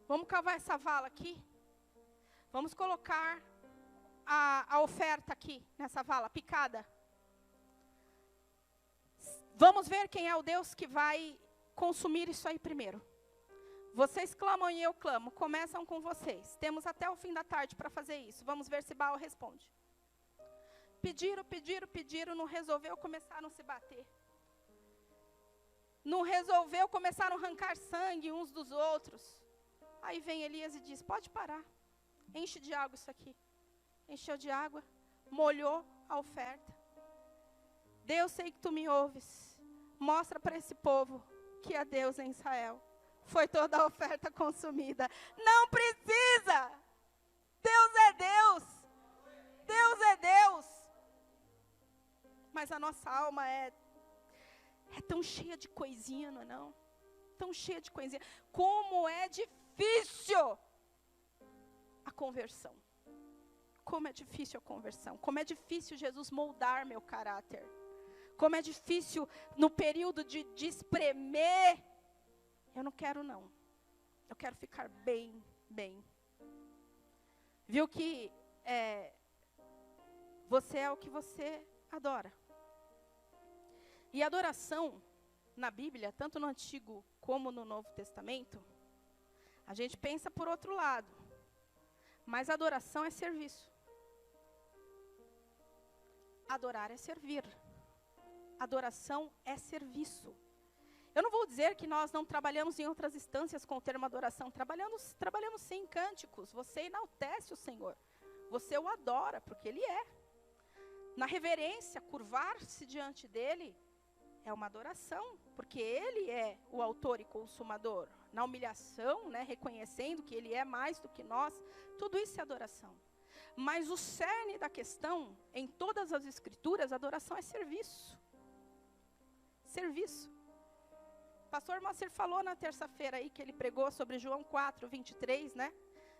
vamos cavar essa vala aqui. Vamos colocar a oferta aqui, nessa vala, picada. Vamos ver quem é o Deus que vai consumir isso aí primeiro. Vocês clamam e eu clamo, começam com vocês. Temos até o fim da tarde para fazer isso. Vamos ver se Baal responde. Pediram, não resolveu, começaram a se bater. Não resolveu, começaram a arrancar sangue uns dos outros. Aí vem Elias e diz, pode parar, enche de água isso aqui. Encheu de água, molhou a oferta. Deus, sei que tu me ouves. Mostra para esse povo que é Deus em Israel. Foi toda a oferta consumida. Não precisa. Deus é Deus. Deus é Deus. Mas a nossa alma é tão cheia de coisinha, não é não? Tão cheia de coisinha. Como é difícil a conversão. Como é difícil a conversão. Como é difícil Jesus moldar meu caráter. Como é difícil no período de espremer. Eu não quero não. Eu quero ficar bem. Viu que você é o que você adora. E adoração na Bíblia, tanto no Antigo como no Novo Testamento, a gente pensa por outro lado. Mas adoração é serviço. Adorar é servir. adoração é serviço. Eu não vou dizer que nós não trabalhamos em outras instâncias com o termo adoração. Trabalhamos sim em cânticos. Você enaltece o Senhor. Você o adora, porque Ele é. Na reverência, curvar-se diante dEle é uma adoração, porque Ele é o autor e consumador. Na humilhação, né, reconhecendo que Ele é mais do que nós, tudo isso é adoração. Mas o cerne da questão, em todas as escrituras, a adoração é serviço. Serviço. O pastor Moacir falou na terça-feira aí, que ele pregou sobre João 4, 23, né?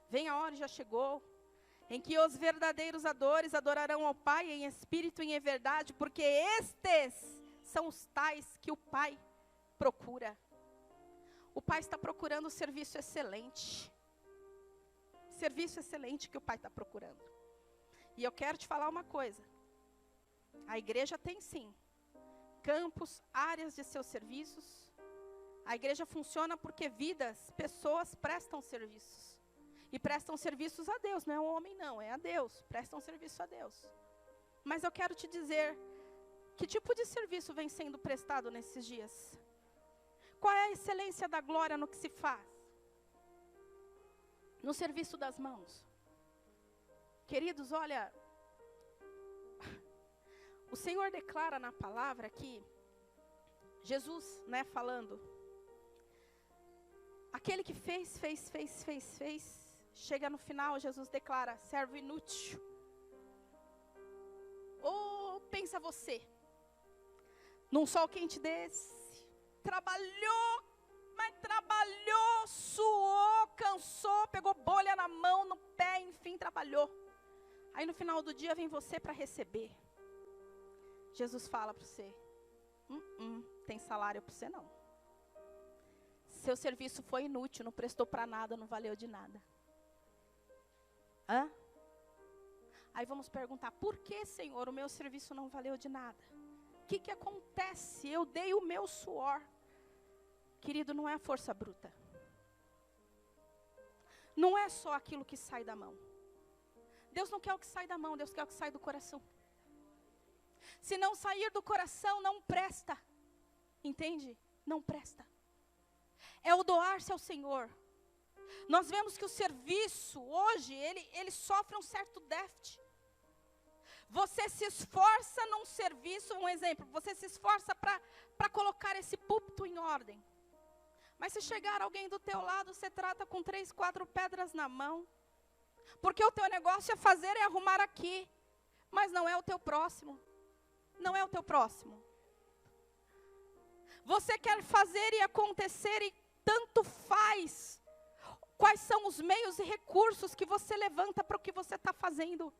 Vem a hora, já chegou, em que os verdadeiros adoradores adorarão ao Pai em espírito e em verdade, porque estes são os tais que o Pai procura. O Pai está procurando um serviço excelente. Serviço excelente que o Pai está procurando. E eu quero te falar uma coisa. A igreja tem sim campos, áreas de seus serviços. A igreja funciona porque vidas, pessoas prestam serviços. E prestam serviços a Deus, não é o homem não, é a Deus. Prestam serviço a Deus. Mas eu quero te dizer, que tipo de serviço vem sendo prestado nesses dias? Qual é a excelência da glória no que se faz? No serviço das mãos. Queridos, olha, o Senhor declara na palavra que Jesus, né, falando, aquele que fez, chega no final, Jesus declara, servo inútil. Ou pensa você, num sol quente desse, trabalhou, mas trabalhou, suou, cansou, pegou bolha na mão, no pé, enfim, trabalhou. Aí no final do dia vem você para receber. Jesus fala para você, tem salário para você não. Seu serviço foi inútil, não prestou para nada, não valeu de nada. Hã? Aí vamos perguntar, por que, Senhor, o meu serviço não valeu de nada? O que acontece? Eu dei o meu suor. Querido, não é a força bruta. Não é só aquilo que sai da mão. Deus não quer o que sai da mão, Deus quer o que sai do coração. Se não sair do coração, não presta. Entende? Não presta. É o doar-se ao Senhor. Nós vemos que o serviço, hoje, ele sofre um certo déficit. Você se esforça num serviço, um exemplo, você se esforça para colocar esse púlpito em ordem. Mas se chegar alguém do teu lado, você trata com 3, 4 pedras na mão. Porque o teu negócio é fazer e arrumar aqui. Mas não é o teu próximo. Não é o teu próximo. Você quer fazer e acontecer e tanto faz. Quais são os meios e recursos que você levanta para o que você está fazendo?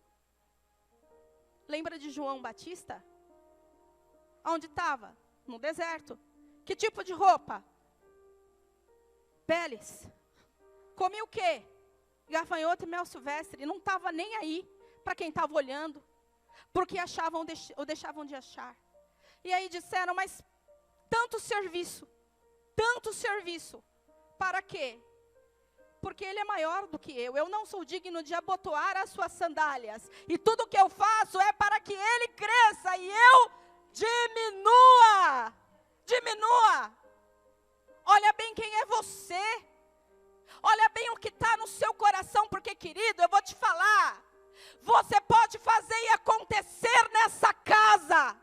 Lembra de João Batista? Onde estava? No deserto. Que tipo de roupa? Peles. Comia o quê? Gafanhoto e mel silvestre. Não estava nem aí para quem estava olhando. Porque achavam ou deixavam de achar. E aí disseram, mas tanto serviço. Para quê? Porque ele é maior do que eu. Eu não sou digno de abotoar as suas sandálias. E tudo que eu faço é para que ele cresça e eu diminua. Olha bem quem é você. Olha bem o que está no seu coração. Porque, querido, eu vou te falar. Você pode fazer e acontecer nessa casa.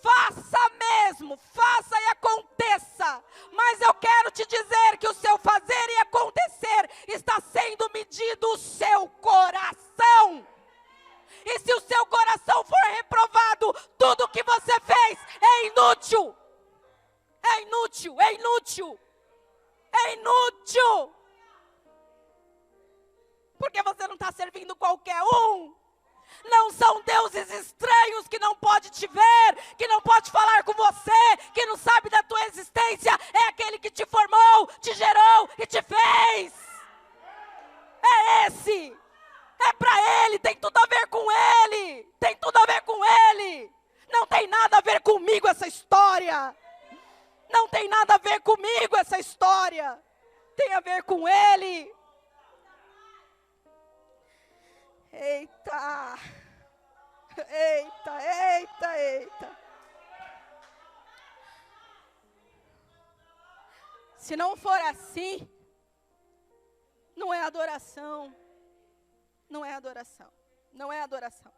Faça mesmo, faça e aconteça. Mas eu quero te dizer que o seu fazer e acontecer está sendo medido o seu coração. E se o seu coração for reprovado, tudo que você fez é inútil. É inútil. Porque você não está servindo qualquer um. Não são deuses estranhos que não pode te ver, que não pode falar com você, que não sabe da tua existência. É aquele que te formou, te gerou e te fez. É esse. É para ele, tem tudo a ver com ele. Não tem nada a ver comigo essa história. Tem a ver com ele. Eita. Se não for assim, não é adoração. Não é adoração. Não é adoração.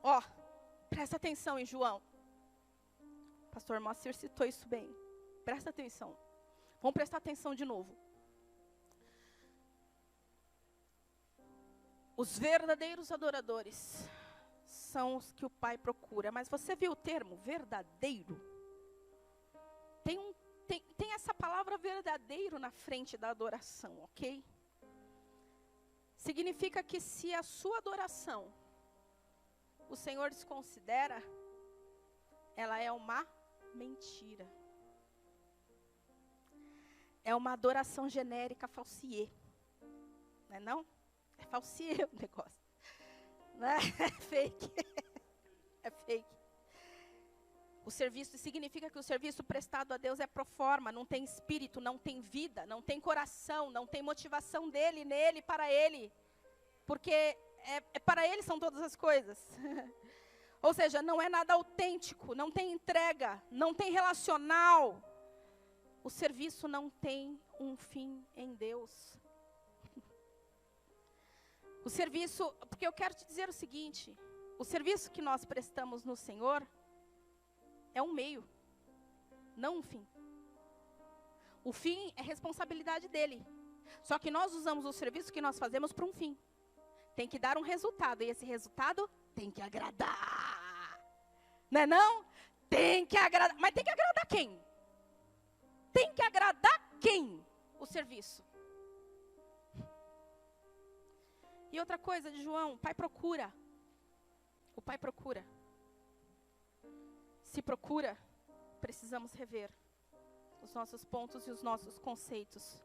Ó, presta atenção em João. Pastor Moacir citou isso bem. Presta atenção. Vamos prestar atenção de novo. Os verdadeiros adoradores são os que o Pai procura. Mas você viu o termo verdadeiro? Tem essa palavra verdadeiro na frente da adoração, ok? Significa que se a sua adoração o Senhor desconsidera, ela é uma mentira. É uma adoração genérica falsiê. Não é não? É falsiê o negócio. Não é? É fake. É fake. O serviço significa que o serviço prestado a Deus é pro forma, não tem espírito, não tem vida, não tem coração, não tem motivação dele, nele, para ele. Porque para ele são todas as coisas. Ou seja, não é nada autêntico, não tem entrega, não tem relacional. O serviço não tem um fim em Deus. O serviço, porque eu quero te dizer o seguinte, o serviço que nós prestamos no Senhor é um meio, não um fim. O fim é responsabilidade dele. Só que nós usamos o serviço que nós fazemos para um fim. Tem que dar um resultado, e esse resultado tem que agradar. Não é não? Tem que agradar, mas tem que agradar quem? Tem que agradar quem? O serviço. E outra coisa de João, o Pai procura. O Pai procura. Se procura, precisamos rever os nossos pontos e os nossos conceitos.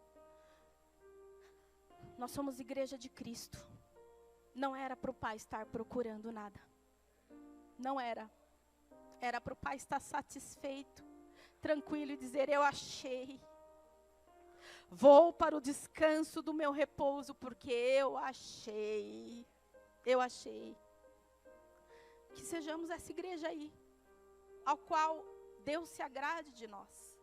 Nós somos igreja de Cristo. Não era para o Pai estar procurando nada. Não era. Era para o Pai estar satisfeito, tranquilo e dizer, eu achei. Vou para o descanso do meu repouso, porque eu achei. Eu achei. Que sejamos essa igreja aí, ao qual Deus se agrade de nós.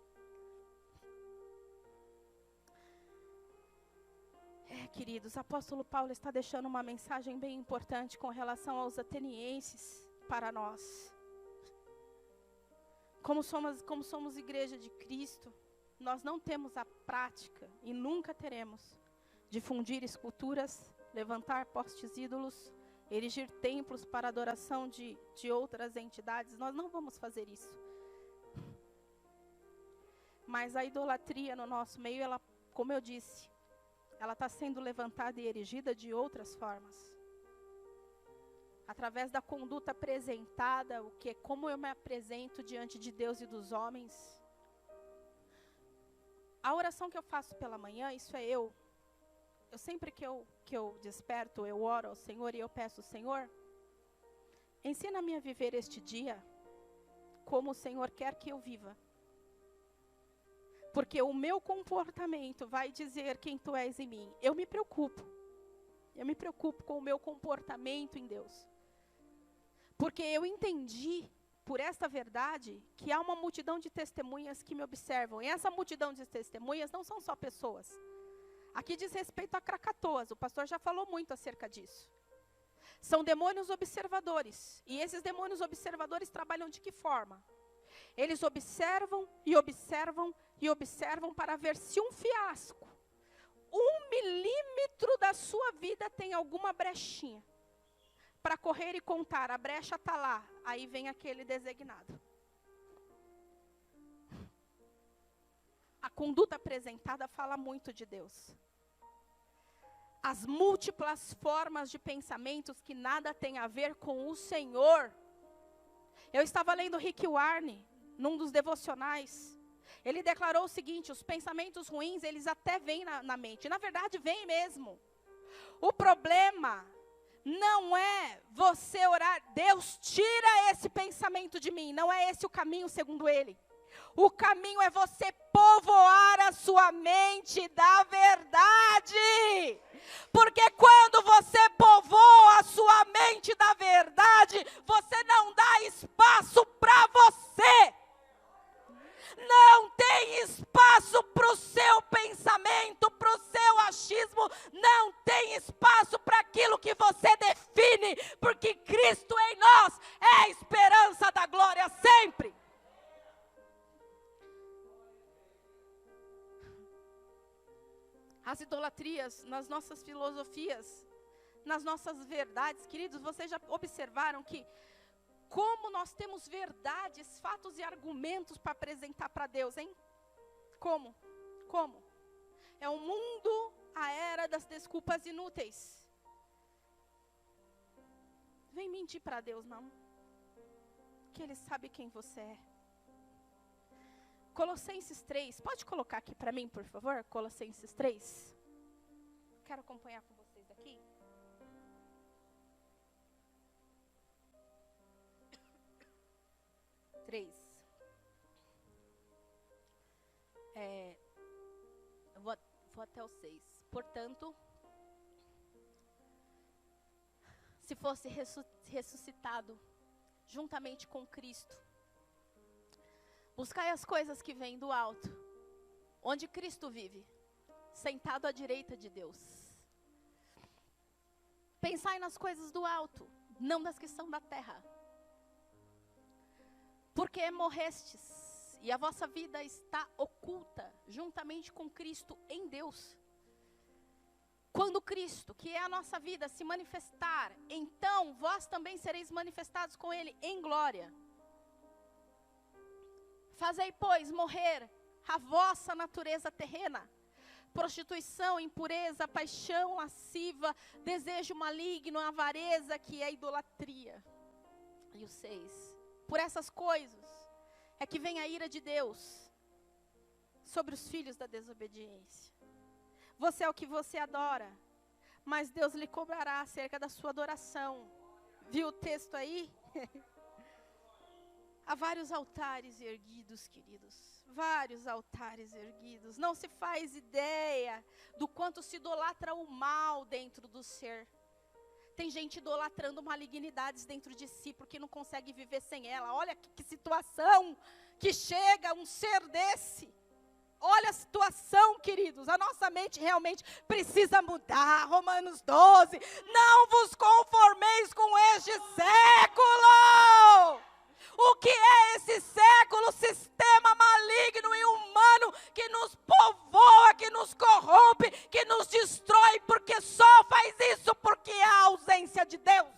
Queridos, o apóstolo Paulo está deixando uma mensagem bem importante com relação aos atenienses para nós. Como somos igreja de Cristo, nós não temos a prática, e nunca teremos, de fundir esculturas, levantar postes ídolos, erigir templos para adoração de outras entidades. Nós não vamos fazer isso. Mas a idolatria no nosso meio, ela, como eu disse, ela está sendo levantada e erigida de outras formas. Através da conduta apresentada, como eu me apresento diante de Deus e dos homens. A oração que eu faço pela manhã, isso é eu. Sempre que eu desperto, eu oro ao Senhor e eu peço, Senhor, ensina-me a viver este dia como o Senhor quer que eu viva. Porque o meu comportamento vai dizer quem tu és em mim. Eu me preocupo com o meu comportamento em Deus. Porque eu entendi, por esta verdade, que há uma multidão de testemunhas que me observam. E essa multidão de testemunhas não são só pessoas. Aqui diz respeito a Krakatoas, o pastor já falou muito acerca disso. São demônios observadores. E esses demônios observadores trabalham de que forma? Eles observam e observam e observam para ver se um fiasco, 1 milímetro da sua vida tem alguma brechinha. Para correr e contar, a brecha está lá, aí vem aquele designado. A conduta apresentada fala muito de Deus. As múltiplas formas de pensamentos que nada tem a ver com o Senhor. Eu estava lendo Rick Warren, num dos devocionais. Ele declarou o seguinte, os pensamentos ruins, eles até vêm na mente. Na verdade, vêm mesmo. O problema não é você orar, Deus tira esse pensamento de mim. Não é esse o caminho segundo ele. O caminho é você povoar a sua mente da verdade. Porque quando você povoa a sua mente da verdade, você não dá espaço para você. Não tem espaço para o seu pensamento, para o seu achismo. Não tem espaço para aquilo que você define, porque Cristo em nós é a esperança da glória sempre. As idolatrias nas nossas filosofias, nas nossas verdades, queridos, vocês já observaram que como nós temos verdades, fatos e argumentos para apresentar para Deus, hein? Como? Como? É o mundo, a era das desculpas inúteis. Vem mentir para Deus, não. Que Ele sabe quem você é. Colossenses 3, pode colocar aqui para mim, por favor? Colossenses 3. Quero acompanhar com vocês aqui. Vou até o 6. Portanto, se fosse ressuscitado juntamente com Cristo, buscai as coisas que vêm do alto, onde Cristo vive, sentado à direita de Deus. Pensai nas coisas do alto, não das que são da terra. Porque morrestes, e a vossa vida está oculta, juntamente com Cristo em Deus. Quando Cristo, que é a nossa vida, se manifestar, então vós também sereis manifestados com Ele em glória. Fazei, pois, morrer a vossa natureza terrena, prostituição, impureza, paixão lasciva, desejo maligno, avareza, que é idolatria. E o 6. Por essas coisas é que vem a ira de Deus sobre os filhos da desobediência. Você é o que você adora, mas Deus lhe cobrará acerca da sua adoração. Viu o texto aí? Há vários altares erguidos, queridos. Vários altares erguidos. Não se faz ideia do quanto se idolatra o mal dentro do ser. Tem gente idolatrando malignidades dentro de si, porque não consegue viver sem ela. Olha que situação que chega um ser desse. Olha a situação, queridos. A nossa mente realmente precisa mudar. Romanos 12. Não vos conformeis com este século. O que é esse século? Sistema maligno e humano que nos povoa, que nos corrompe, que nos destrói, porque só faz isso porque há ausência de Deus.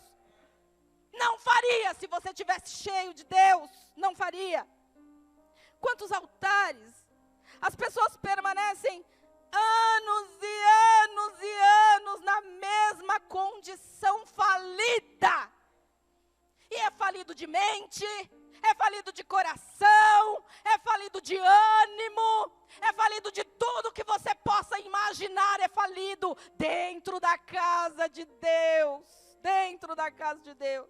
Não faria se você tivesse cheio de Deus, não faria. Quantos altares? As pessoas permanecem anos e anos e anos na mesma condição falida. E é falido de mente, é falido de coração, é falido de ânimo, é falido de tudo que você possa imaginar, é falido dentro da casa de Deus, dentro da casa de Deus.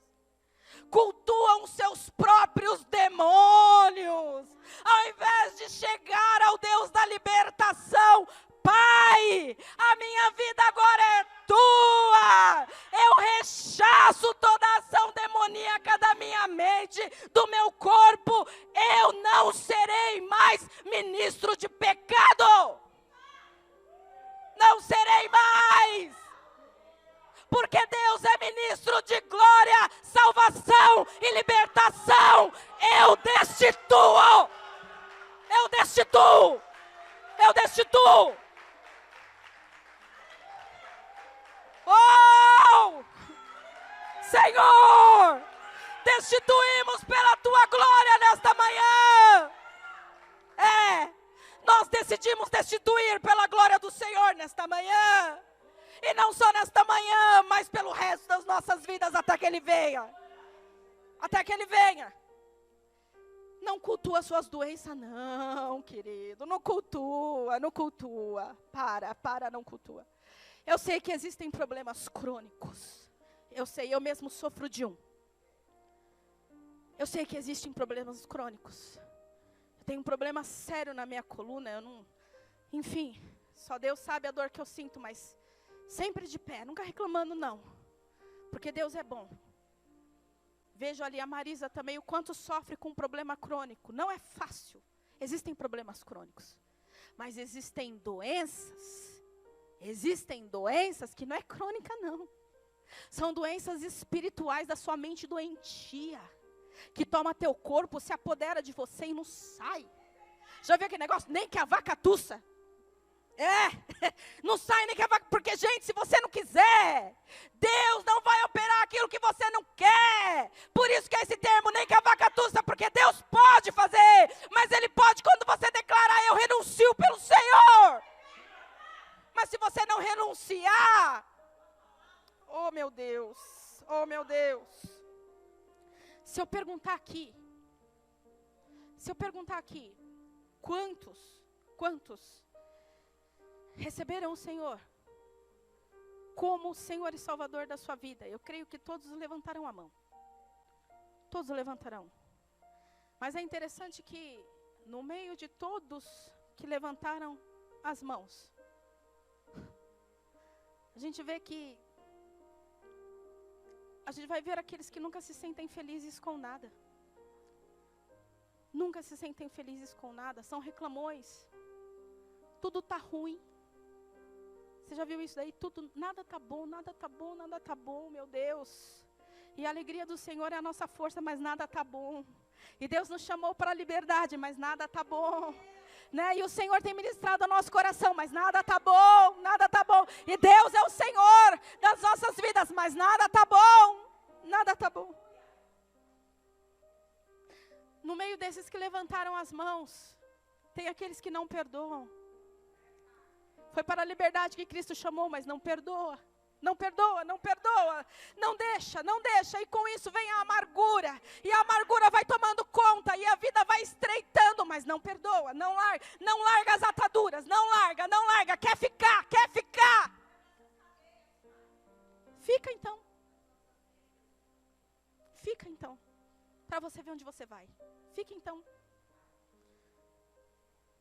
Cultuam seus próprios demônios, ao invés de chegar ao Deus da libertação. Pai, a minha vida agora é tua. Eu rechaço toda a ação demoníaca da minha mente, do meu corpo. Eu não serei mais ministro de pecado. Não serei mais. Porque Deus é ministro de glória, salvação e libertação. Eu destituo. Eu destituo. Eu destituo. Oh! Senhor, destituímos pela tua glória nesta manhã. Nós decidimos destituir pela glória do Senhor nesta manhã. E não só nesta manhã, mas pelo resto das nossas vidas até que Ele venha. Até que Ele venha. Não cultua suas doenças, não, querido. Não cultua, não cultua. Para, não cultua. Eu sei que existem problemas crônicos. Eu sei, eu mesmo sofro de um. Eu sei que existem problemas crônicos. Eu tenho um problema sério na minha coluna. Enfim, só Deus sabe a dor que eu sinto, mas sempre de pé, nunca reclamando não. Porque Deus é bom. Vejo ali a Marisa também, o quanto sofre com um problema crônico. Não é fácil. Existem problemas crônicos. Mas existem doenças que não é crônica, não. São doenças espirituais da sua mente doentia, que toma teu corpo, se apodera de você e não sai. Já viu aquele negócio? Nem que a vaca tussa. Não sai nem que a vaca... Porque, gente, se você não quiser, Deus não vai operar aquilo que você não quer. Por isso que é esse termo, nem que a vaca tussa, porque Deus pode fazer, mas Ele pode quando você declarar, eu renuncio pelo Senhor. Mas se você não renunciar, oh meu Deus, se eu perguntar aqui, quantos receberam o Senhor como o Senhor e Salvador da sua vida? Eu creio que todos levantarão a mão. Todos levantarão. Mas é interessante que no meio de todos que levantaram as mãos, a gente vai ver aqueles que nunca se sentem felizes com nada. Nunca se sentem felizes com nada, são reclamões. Tudo está ruim. Você já viu isso daí? Nada está bom, meu Deus. E a alegria do Senhor é a nossa força, mas nada está bom. E Deus nos chamou para a liberdade, mas nada está bom. Né? E o Senhor tem ministrado ao nosso coração, mas nada está bom. E Deus é o Senhor das nossas vidas, mas nada está bom. No meio desses que levantaram as mãos, tem aqueles que não perdoam. Foi para a liberdade que Cristo chamou, mas não perdoa. Não deixa. E com isso vem a amargura. E a amargura vai tomando conta. E a vida vai estreitando, mas não perdoa. Não larga as ataduras. Não larga. Quer ficar. Fica então. Para você ver onde você vai. Fica então.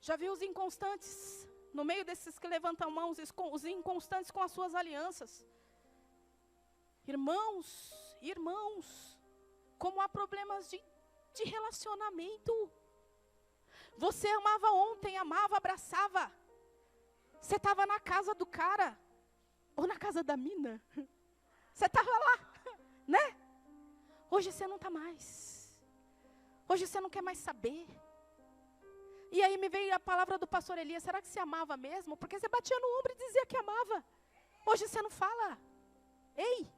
Já viu os inconstantes? No meio desses que levantam mãos, os inconstantes com as suas alianças. Irmãos, como há problemas de relacionamento. Você amava ontem, abraçava. Você estava na casa do cara, ou na casa da mina. Você estava lá, né? Hoje você não está mais. Hoje você não quer mais saber. E aí me veio a palavra do pastor Elias, será que você amava mesmo? Porque você batia no ombro e dizia que amava. Hoje você não fala. Ei,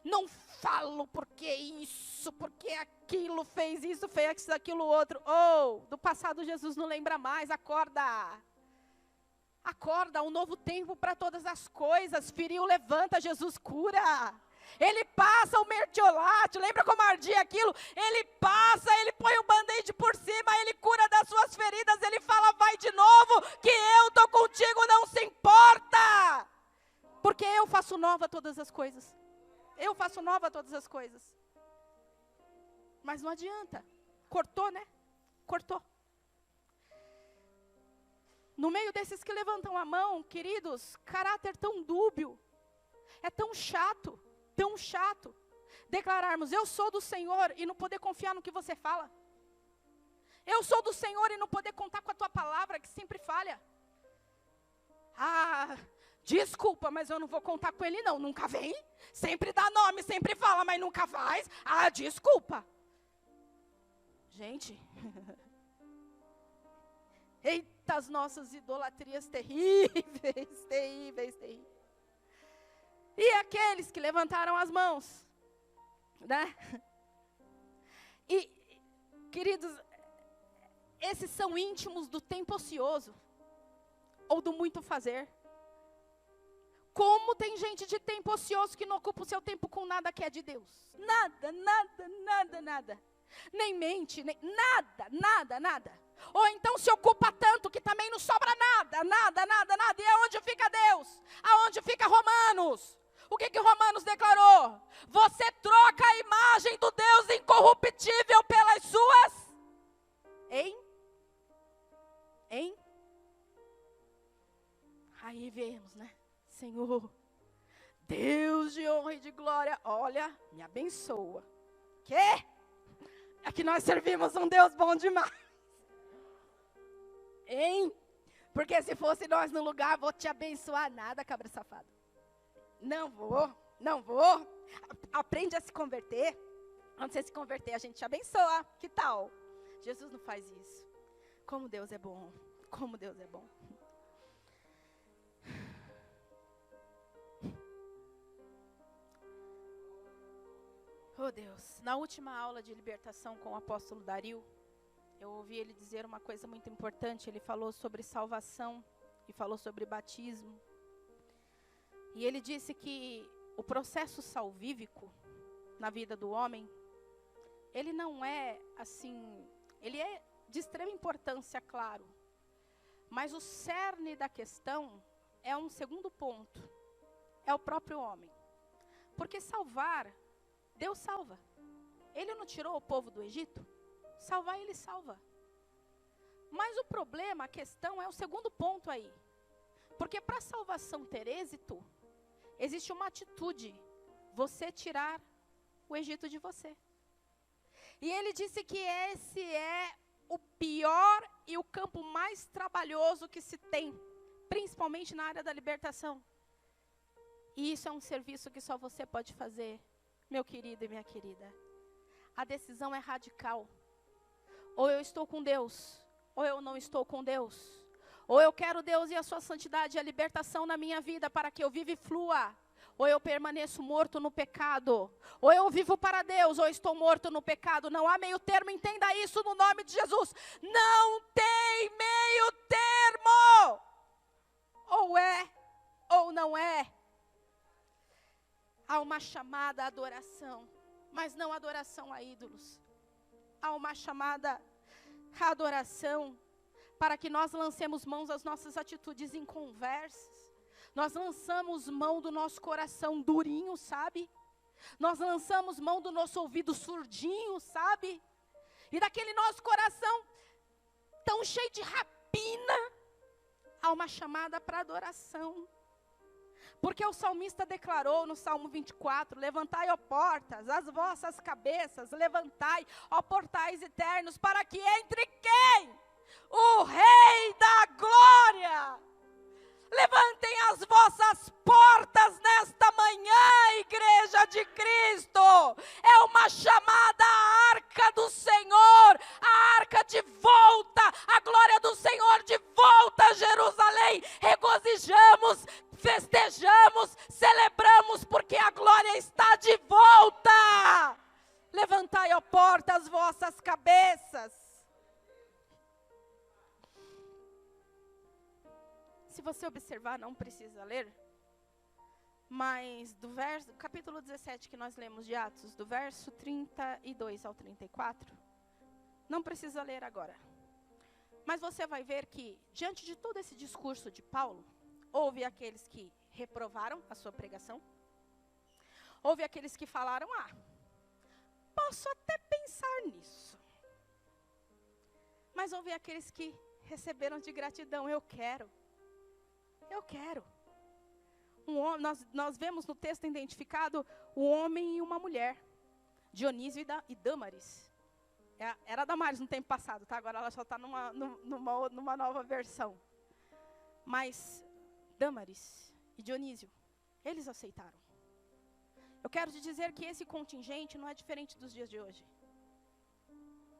não falo porque isso, porque aquilo, fez isso, fez aquilo outro. Do passado Jesus não lembra mais, acorda, um novo tempo para todas as coisas. Feriu, levanta, Jesus cura. Ele passa o mertiolate, lembra como ardia aquilo? Ele passa, ele põe o band-aid por cima, ele cura das suas feridas, ele fala, vai de novo, que eu estou contigo, não se importa. Porque eu faço nova todas as coisas. Mas não adianta, cortou, né? No meio desses que levantam a mão, queridos, caráter tão dúbio, é tão chato, declararmos, eu sou do Senhor e não poder confiar no que você fala. Eu sou do Senhor e não poder contar com a tua palavra que sempre falha. Desculpa, mas eu não vou contar com ele não, nunca vem, sempre dá nome, sempre fala, mas nunca faz. Desculpa. Gente, eita, as nossas idolatrias terríveis. E aqueles que levantaram as mãos, né? E, queridos, esses são íntimos do tempo ocioso, ou do muito fazer. Como tem gente de tempo ocioso que não ocupa o seu tempo com nada que é de Deus. Nada. Nem mente, nem nada. Ou então se ocupa tanto que também não sobra nada. E aonde fica Deus? Aonde fica Romanos? O que Romanos declarou? Você troca a imagem do Deus incorruptível pelas suas... Hein? Aí vemos, né? Senhor, Deus de honra e de glória, olha, me abençoa. Quê? É que nós servimos um Deus bom demais. Hein? Porque se fosse nós no lugar, vou te abençoar nada, cabra safado. Não vou. Aprende a se converter. Quando você se converter, a gente te abençoa. Que tal? Jesus não faz isso. Como Deus é bom. Como Deus é bom. Oh Deus, na última aula de libertação com o apóstolo Dario, eu ouvi ele dizer uma coisa muito importante. Ele falou sobre salvação e falou sobre batismo. E ele disse que o processo salvífico na vida do homem, ele não é assim, ele é de extrema importância, claro. Mas o cerne da questão é um segundo ponto, é o próprio homem. Porque salvar, Deus salva. Ele não tirou o povo do Egito? Salvar, ele salva. Mas o problema, a questão é o segundo ponto aí. Porque para a salvação ter êxito, existe uma atitude. Você tirar o Egito de você. E ele disse que esse é o pior e o campo mais trabalhoso que se tem. Principalmente na área da libertação. E isso é um serviço que só você pode fazer, meu querido e minha querida. A decisão é radical. Ou eu estou com Deus, ou eu não estou com Deus. Ou eu quero Deus e a sua santidade e a libertação na minha vida para que eu viva e flua. Ou eu permaneço morto no pecado. Ou eu vivo para Deus, ou estou morto no pecado. Não há meio termo, entenda isso no nome de Jesus. Não tem meio termo. Ou é, ou não é. Há uma chamada à adoração, mas não adoração a ídolos. Há uma chamada à adoração para que nós lancemos mãos às nossas atitudes inconversas. Nós lançamos mão do nosso coração durinho, sabe? Nós lançamos mão do nosso ouvido surdinho, sabe? E daquele nosso coração tão cheio de rapina. Há uma chamada para adoração. Porque o salmista declarou no Salmo 24, levantai, ó portas, as vossas cabeças, levantai, ó portais eternos, para que entre quem? O Rei da Glória. Levantem as vossas portas nesta manhã, Igreja de Cristo. É uma chamada à arca do Senhor, a arca de volta, a glória do Senhor de volta a Jerusalém. Regozijamos, festejamos, celebramos, porque a glória está de volta. Levantai, ó porta, as vossas cabeças. Se você observar, não precisa ler, mas do capítulo 17 que nós lemos de Atos, do verso 32 ao 34, não precisa ler agora. Mas você vai ver que, diante de todo esse discurso de Paulo, houve aqueles que reprovaram a sua pregação, houve aqueles que falaram, posso até pensar nisso. Mas houve aqueles que receberam de gratidão, eu quero. Nós vemos no texto identificado um homem e uma mulher, Dionísio e Dâmaris. Era Damaris no tempo passado, tá? Agora ela só está numa nova versão. Mas Dâmaris e Dionísio, eles aceitaram. Eu quero te dizer que esse contingente não é diferente dos dias de hoje.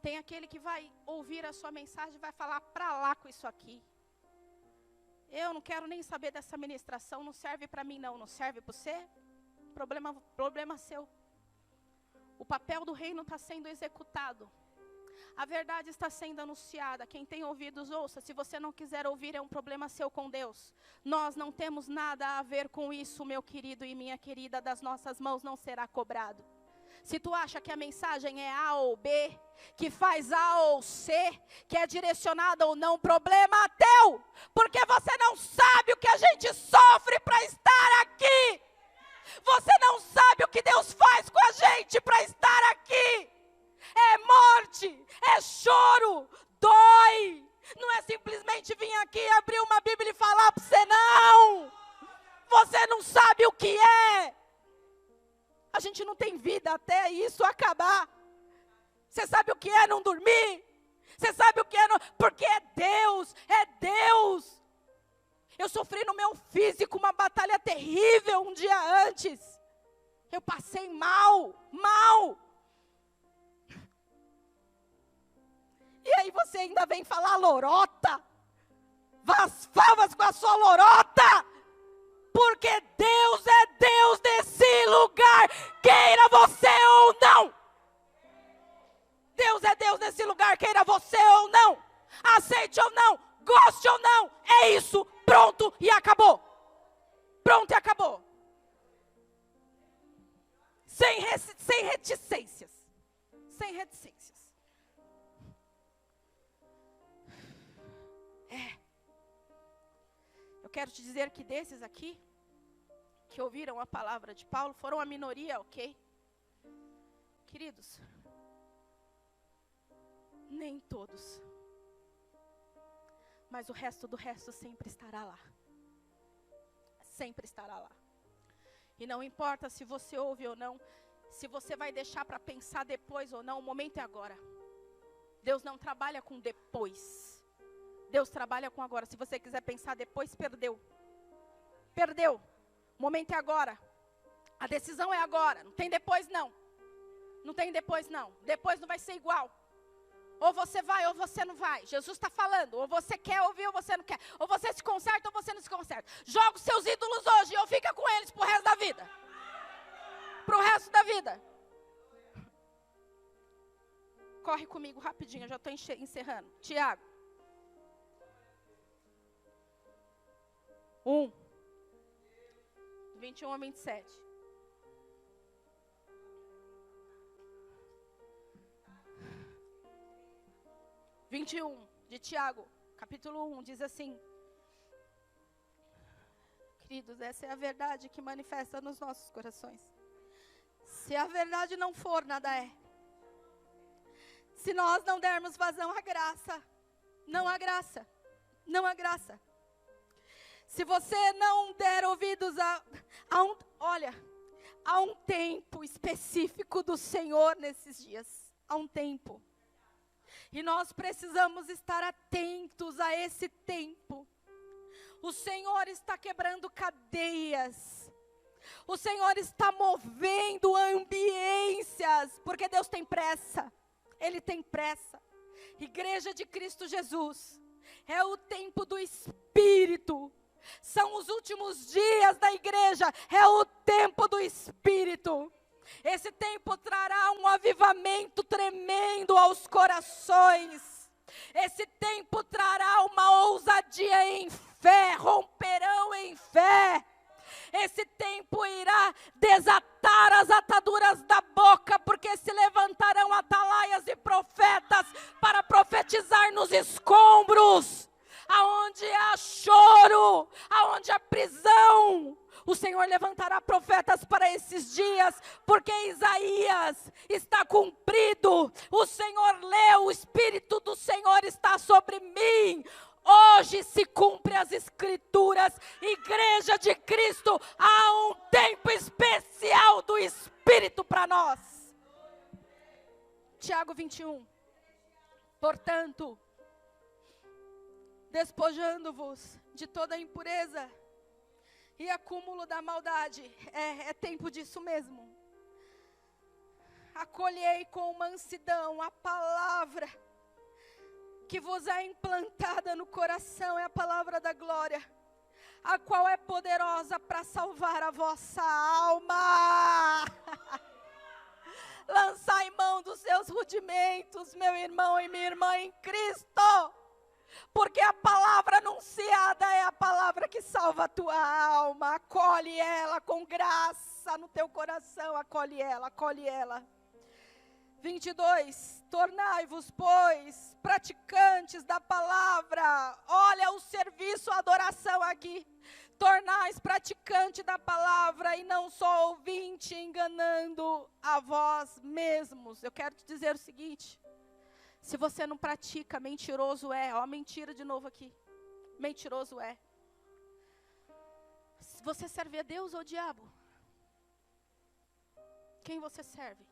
Tem aquele que vai ouvir a sua mensagem e vai falar para lá com isso aqui. Eu não quero nem saber dessa ministração, não serve para mim não serve para você? Problema seu. O papel do reino está sendo executado. A verdade está sendo anunciada. Quem tem ouvidos, ouça. Se você não quiser ouvir, é um problema seu com Deus. Nós não temos nada a ver com isso, meu querido e minha querida. Das nossas mãos não será cobrado. Se tu acha que a mensagem é A ou B, que faz A ou C, que é direcionada ou não, problema teu. Porque você não sabe o que a gente sofre para estar aqui. Você não sabe o que Deus faz com a gente para estar aqui. É morte, é choro, dói. Não é simplesmente vir aqui, abrir uma Bíblia e falar para você, não. Você não sabe o que é. A gente não tem vida até isso acabar. Você sabe o que é não dormir? Você sabe o que é? Porque é Deus, é Deus. Eu sofri no meu físico uma batalha terrível um dia antes. Eu passei mal. E aí você ainda vem falar lorota? Vá às favas com a sua lorota. Porque Deus é Deus desse lugar, queira você ou não. Deus é Deus nesse lugar, queira você ou não. Aceite ou não, goste ou não. É isso, pronto e acabou. Pronto e acabou. Sem reticências. Sem reticências. Eu quero te dizer que desses aqui, que ouviram a palavra de Paulo, foram a minoria, ok? Queridos, nem todos. Mas o resto do resto sempre estará lá. Sempre estará lá. E não importa se você ouve ou não, se você vai deixar para pensar depois ou não, o momento é agora. Deus não trabalha com depois. Deus trabalha com agora. Se você quiser pensar depois, perdeu. Perdeu. O momento é agora. A decisão é agora. Não tem depois não. Não tem depois não. Depois não vai ser igual. Ou você vai ou você não vai. Jesus está falando. Ou você quer ouvir ou você não quer. Ou você se conserta ou você não se conserta. Joga os seus ídolos hoje ou fica com eles pro resto da vida. Pro resto da vida. Corre comigo rapidinho, eu já estou encerrando. Tiago. 21 a 27. De Tiago, capítulo 1, diz assim: queridos, essa é a verdade que manifesta nos nossos corações. Se a verdade não for, nada é. Se nós não dermos vazão à graça, não há graça, não há graça. Se você não der ouvidos há um tempo específico do Senhor nesses dias, há um tempo. E nós precisamos estar atentos a esse tempo. O Senhor está quebrando cadeias. O Senhor está movendo ambiências, porque Deus tem pressa. Ele tem pressa. Igreja de Cristo Jesus, é o tempo do Espírito. São os últimos dias da igreja, é o tempo do Espírito. Esse tempo trará um avivamento tremendo aos corações. Esse tempo trará uma ousadia em fé, romperão em fé. Esse tempo irá desatar as ataduras da boca, porque se levantarão atalaias e profetas para profetizar nos escombros, aonde há choro, aonde há prisão. O Senhor levantará profetas para esses dias, porque Isaías está cumprido. O Senhor leu, o Espírito do Senhor está sobre mim. Hoje se cumpre as Escrituras. Igreja de Cristo, há um tempo especial do Espírito para nós. Tiago 21. Portanto, despojando-vos de toda impureza e acúmulo da maldade, é tempo disso mesmo. Acolhei com mansidão a palavra que vos é implantada no coração, é a palavra da glória, a qual é poderosa para salvar a vossa alma. Lançai mão dos seus rudimentos, meu irmão e minha irmã em Cristo. Porque a palavra anunciada é a palavra que salva a tua alma. Acolhe ela com graça no teu coração. Acolhe ela, acolhe ela. 22. Tornai-vos, pois, praticantes da palavra. Olha o serviço, a adoração aqui. Tornais praticante da palavra e não só ouvinte, enganando a vós mesmos. Eu quero te dizer o seguinte. Se você não pratica, mentiroso é. Ó, mentira de novo aqui. Mentiroso é. Você serve a Deus ou ao diabo? Quem você serve?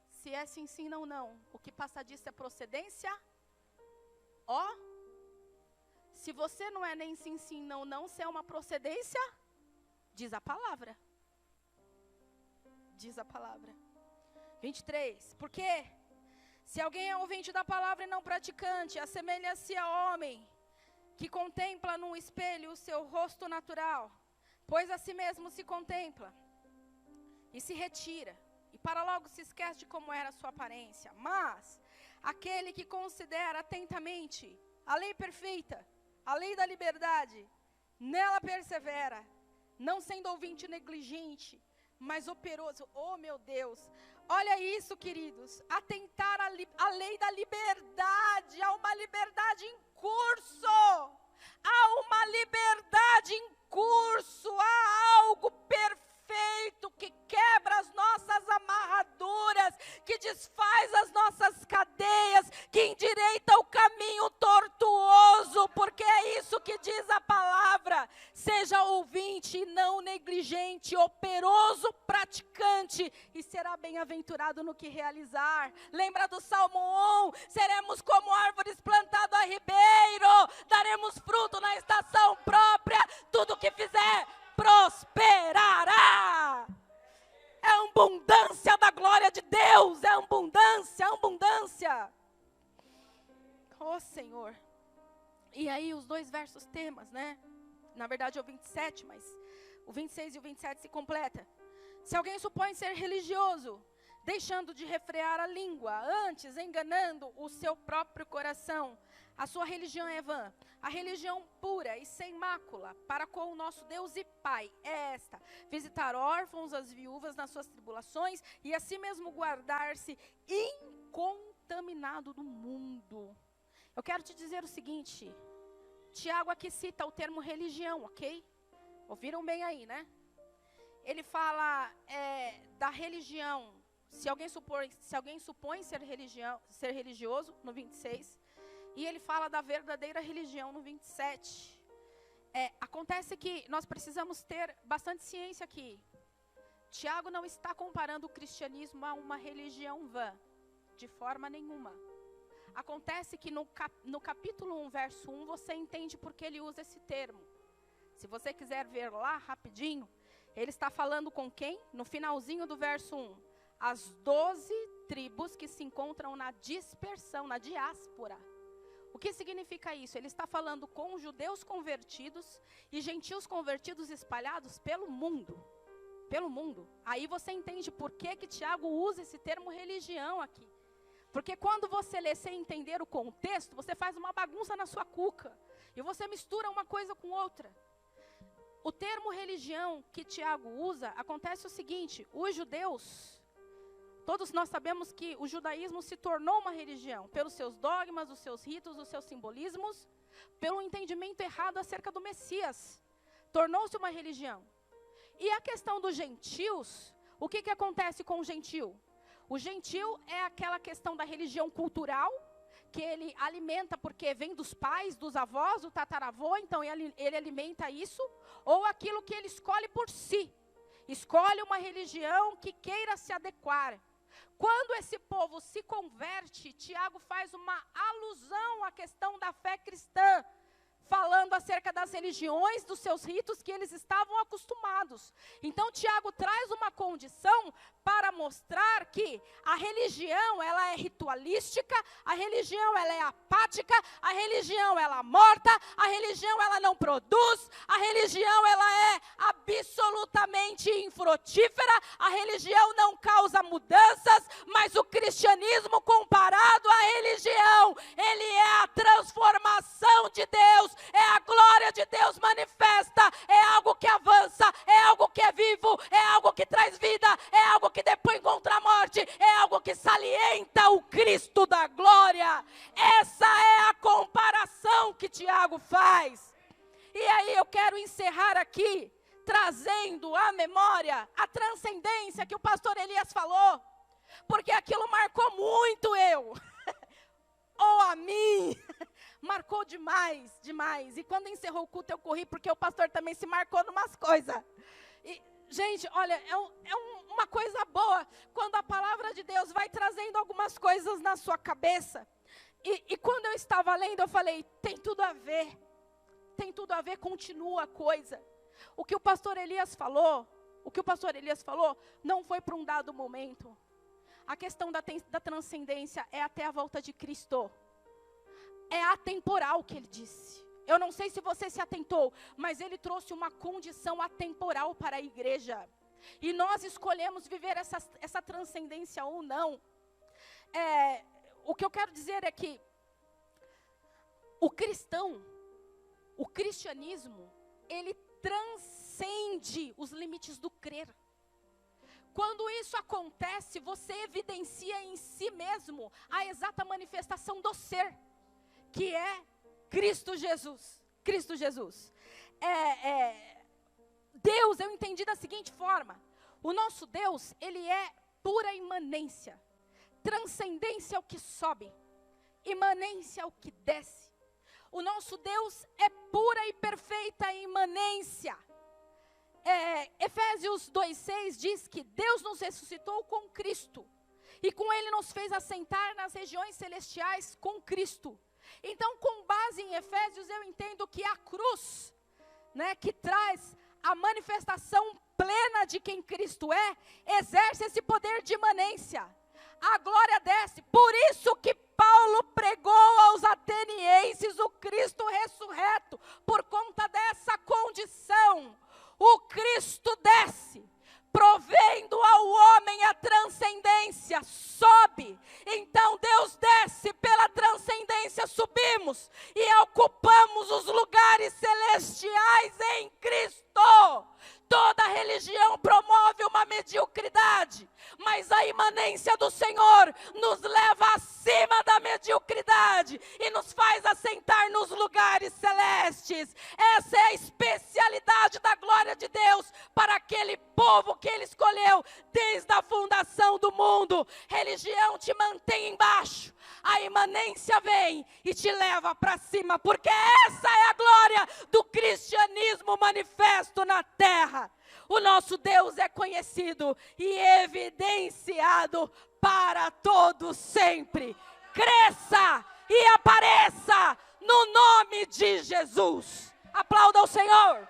Se é sim, sim, não, não. O que passa disso é procedência Ó, se você não é nem sim, sim, não, não, se é uma procedência, diz a palavra. Diz a palavra. 23. Porque se alguém é ouvinte da palavra e não praticante, assemelha-se a homem que contempla num espelho o seu rosto natural, pois a si mesmo se contempla e se retira, e para logo se esquece de como era a sua aparência. Mas aquele que considera atentamente a lei perfeita, a lei da liberdade, nela persevera, não sendo ouvinte negligente, mas operoso. Oh, meu Deus, olha isso, queridos, atentar a lei da liberdade, há uma liberdade em curso, há uma liberdade em curso, há algo perfeito que quebra as nossas amarraduras, que desfaz as nossas cadeias, que endireita o caminho tortuoso, porque é isso que diz a palavra. Seja ouvinte e não negligente, operoso, praticante, e será bem-aventurado no que realizar. Lembra do Salmo 1? Seremos como árvores plantadas a ribeiro, daremos fruto na estação própria, tudo que fizer prosperará. É abundância da glória de Deus, é abundância, abundância. Oh, Senhor. E aí os dois versos temas, né? Na verdade é o 27, mas o 26 e o 27 se completa. Se alguém supõe ser religioso, deixando de refrear a língua, antes enganando o seu próprio coração, a sua religião é vã. A religião pura e sem mácula para com o nosso Deus e Pai é esta: visitar órfãos, as viúvas nas suas tribulações e assim mesmo guardar-se incontaminado do mundo. Eu quero te dizer o seguinte, Tiago aqui cita o termo religião, ok? Ouviram bem aí, né? Ele fala da religião, se alguém supõe ser religioso, no 26, e ele fala da verdadeira religião, no 27. Acontece que nós precisamos ter bastante ciência aqui. Tiago não está comparando o cristianismo a uma religião vã, de forma nenhuma. Acontece que no capítulo 1, verso 1, você entende por que ele usa esse termo. Se você quiser ver lá, rapidinho, ele está falando com quem? No finalzinho do verso 1. As 12 tribos que se encontram na dispersão, na diáspora. O que significa isso? Ele está falando com judeus convertidos e gentios convertidos espalhados pelo mundo. Pelo mundo. Aí você entende por que Tiago usa esse termo religião aqui. Porque quando você lê sem entender o contexto, você faz uma bagunça na sua cuca. E você mistura uma coisa com outra. O termo religião que Tiago usa, acontece o seguinte: os judeus, todos nós sabemos que o judaísmo se tornou uma religião, pelos seus dogmas, os seus ritos, os seus simbolismos, pelo entendimento errado acerca do Messias. Tornou-se uma religião. E a questão dos gentios, o que acontece com o gentil? O gentil é aquela questão da religião cultural, que ele alimenta porque vem dos pais, dos avós, do tataravô, então ele alimenta isso, ou aquilo que ele escolhe por si. Escolhe uma religião que queira se adequar. Quando esse povo se converte, Tiago faz uma alusão à questão da fé cristã, falando acerca das religiões, dos seus ritos que eles estavam acostumados. Então Tiago traz uma condição para mostrar que a religião, ela é ritualística, a religião, ela é apática, a religião, ela é morta, a religião, ela não produz, a religião, ela é absolutamente infrutífera, a religião não causa mudanças, mas o cristianismo comparado à religião, ele é a transformação de Deus, é a glória de Deus manifesta, é algo que avança, é algo que é vivo, é algo que traz vida, é algo que depõe contra a morte, é algo que salienta o Cristo da glória. Essa é a comparação que Tiago faz. E aí eu quero encerrar aqui, trazendo à memória a transcendência que o pastor Elias falou, porque aquilo marcou muito eu, ou a mim, marcou demais, demais. E quando encerrou o culto eu corri, porque o pastor também se marcou numas coisas. E, gente, olha, é uma coisa boa, quando a palavra de Deus vai trazendo algumas coisas na sua cabeça. E quando eu estava lendo, eu falei, tem tudo a ver, continua a coisa. O que o pastor Elias falou não foi para um dado momento. A questão da transcendência é até a volta de Cristo. É atemporal o que ele disse. Eu não sei se você se atentou, mas ele trouxe uma condição atemporal para a igreja. E nós escolhemos viver essa transcendência ou não. O que eu quero dizer é que o cristianismo, ele transcende os limites do crer. Quando isso acontece, você evidencia em si mesmo a exata manifestação do ser, que é Cristo Jesus. Cristo Jesus. Deus, eu entendi da seguinte forma: o nosso Deus, ele é pura imanência. Transcendência é o que sobe, imanência é o que desce. O nosso Deus é pura e perfeita imanência. Efésios 2:6 diz que Deus nos ressuscitou com Cristo, e com Ele nos fez assentar nas regiões celestiais com Cristo. Então, com base em Efésios, eu entendo que a cruz, né, que traz a manifestação plena de quem Cristo é, exerce esse poder de imanência. A glória desce. Por isso que Paulo pregou aos atenienses o Cristo ressurreto. Por conta dessa condição, o Cristo desce, provendo ao homem a transcendência, sobe. Então Deus desce, pela transcendência subimos e ocupamos os lugares celestiais em Cristo. Toda religião promove uma mediocridade, mas a imanência do Senhor nos leva acima da mediocridade e nos faz assentar nos lugares celestes. Essa é a especialidade da glória de Deus para aquele povo que Ele escolheu desde a fundação do mundo. Religião te mantém embaixo, a imanência vem e te leva para cima, porque essa é a glória do cristianismo manifesto na terra. O nosso Deus é conhecido e evidenciado para todos sempre. Cresça e apareça no nome de Jesus. Aplauda o Senhor.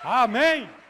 Amém.